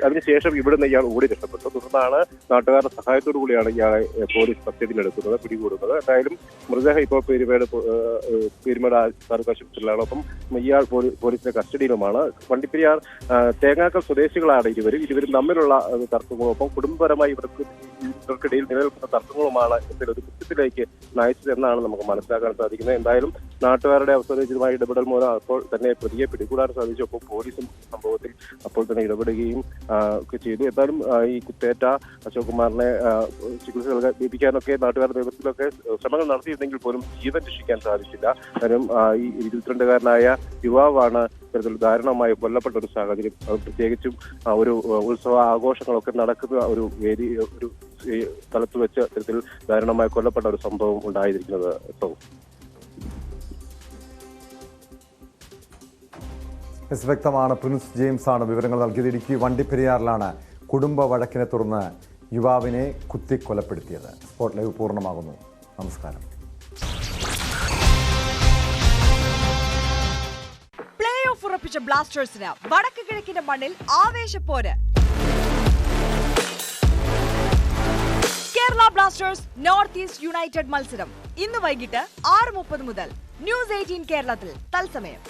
അതിനുശേഷം ഇവിടുന്ന് ഇയാൾ ഓടി രക്ഷപ്പെട്ടു. തുടർന്നാണ് നാട്ടുകാരുടെ സഹായത്തോടു കൂടിയാണ് ഇയാളെ പോലീസ് കസ്റ്റഡിയിലെടുക്കുന്നത്, പിടികൂടുന്നത്. എന്തായാലും മൃതദേഹം ഇപ്പോൾ പെരുമേട് താലൂക്ക് ആശുപത്രിയിലാണ്. ഒപ്പം ഇയാൾ പോലീസിന്റെ കസ്റ്റഡിയിലുമാണ്. വണ്ടിപ്പെരിയാർ തേങ്ങാക്കൽ സ്വദേശികളാണ് ഇരുവരും തമ്മിലുള്ള തർക്കങ്ങളും ഒപ്പം കുടുംബപരമായി ഇവർക്കിടയിൽ നിലനിൽക്കുന്ന തർക്കങ്ങളുമാണ് ഒരു കൃത്യത്തിലേക്ക് നയിച്ചത് എന്നാണ് നമുക്ക് മനസ്സിലാക്കാൻ സാധിക്കുന്നത്. എന്തായാലും നാട്ടുകാരുടെ അവസരമായി ഇടപെടൽ മൂലം അപ്പോൾ തന്നെ പ്രതിയെ പിടികൂടാൻ സാധിച്ചു. ഒപ്പം പോലീസും സംഭവത്തിൽ അപ്പോൾ തന്നെ ഇടപെടുകയും ഒക്കെ ചെയ്തു. എന്തായാലും ഈ കുത്തേറ്റ അശോക് കുമാറിനെ ചികിത്സ ലഭിക്കാനൊക്കെ നാട്ടുകാരുടെ നേതൃത്വത്തിലൊക്കെ ശ്രമങ്ങൾ നടത്തിയിരുന്നെങ്കിൽ പോലും ജീവൻ രക്ഷിക്കാൻ സാധിച്ചില്ല. കാരണം ഈ 22-കാരനായ യുവാവാണ് ഇത്തരത്തിൽ ദാരുണമായി കൊല്ലപ്പെട്ട ഒരു സാഹചര്യം. പ്രത്യേകിച്ചും ഒരു ഉത്സവ ആഘോഷങ്ങളൊക്കെ നടക്കുന്ന ഒരു സ്ഥലത്ത് വെച്ച് ഇത്തരത്തിൽ ദാരുണമായി കൊല്ലപ്പെട്ട ഒരു സംഭവം ഉണ്ടായിരിക്കുന്നത്. വ്യക്തമാണ്. പ്രിൻസ് ജെയിംസ് ആണ് വിവരങ്ങൾ നൽകിയത്. ഇടുക്കി വണ്ടിപ്പെരിയാറിലാണ് കുടുംബ വഴക്കിനെ തുടർന്ന് യുവാവിനെ കുത്തിക്കൊലപ്പെടുത്തിയത്. സ്പോട്ട് ലൈവ് പൂർണ്ണമാകുന്നു. നമസ്കാരം. പ്ലേ ഓഫ് ഉറപ്പിച്ച ബ്ലാസ്റ്റേഴ്സിന് വടക്ക് കിഴക്കിന്റെ മണ്ണിൽ ആവേശപ്പോര്. Kerala Blasters North East United മത്സരം ഇന്ന് വൈകിട്ട് 6:30 മുതൽ ന്യൂസ് 18 കേരളത്തിൽ തത്സമയം.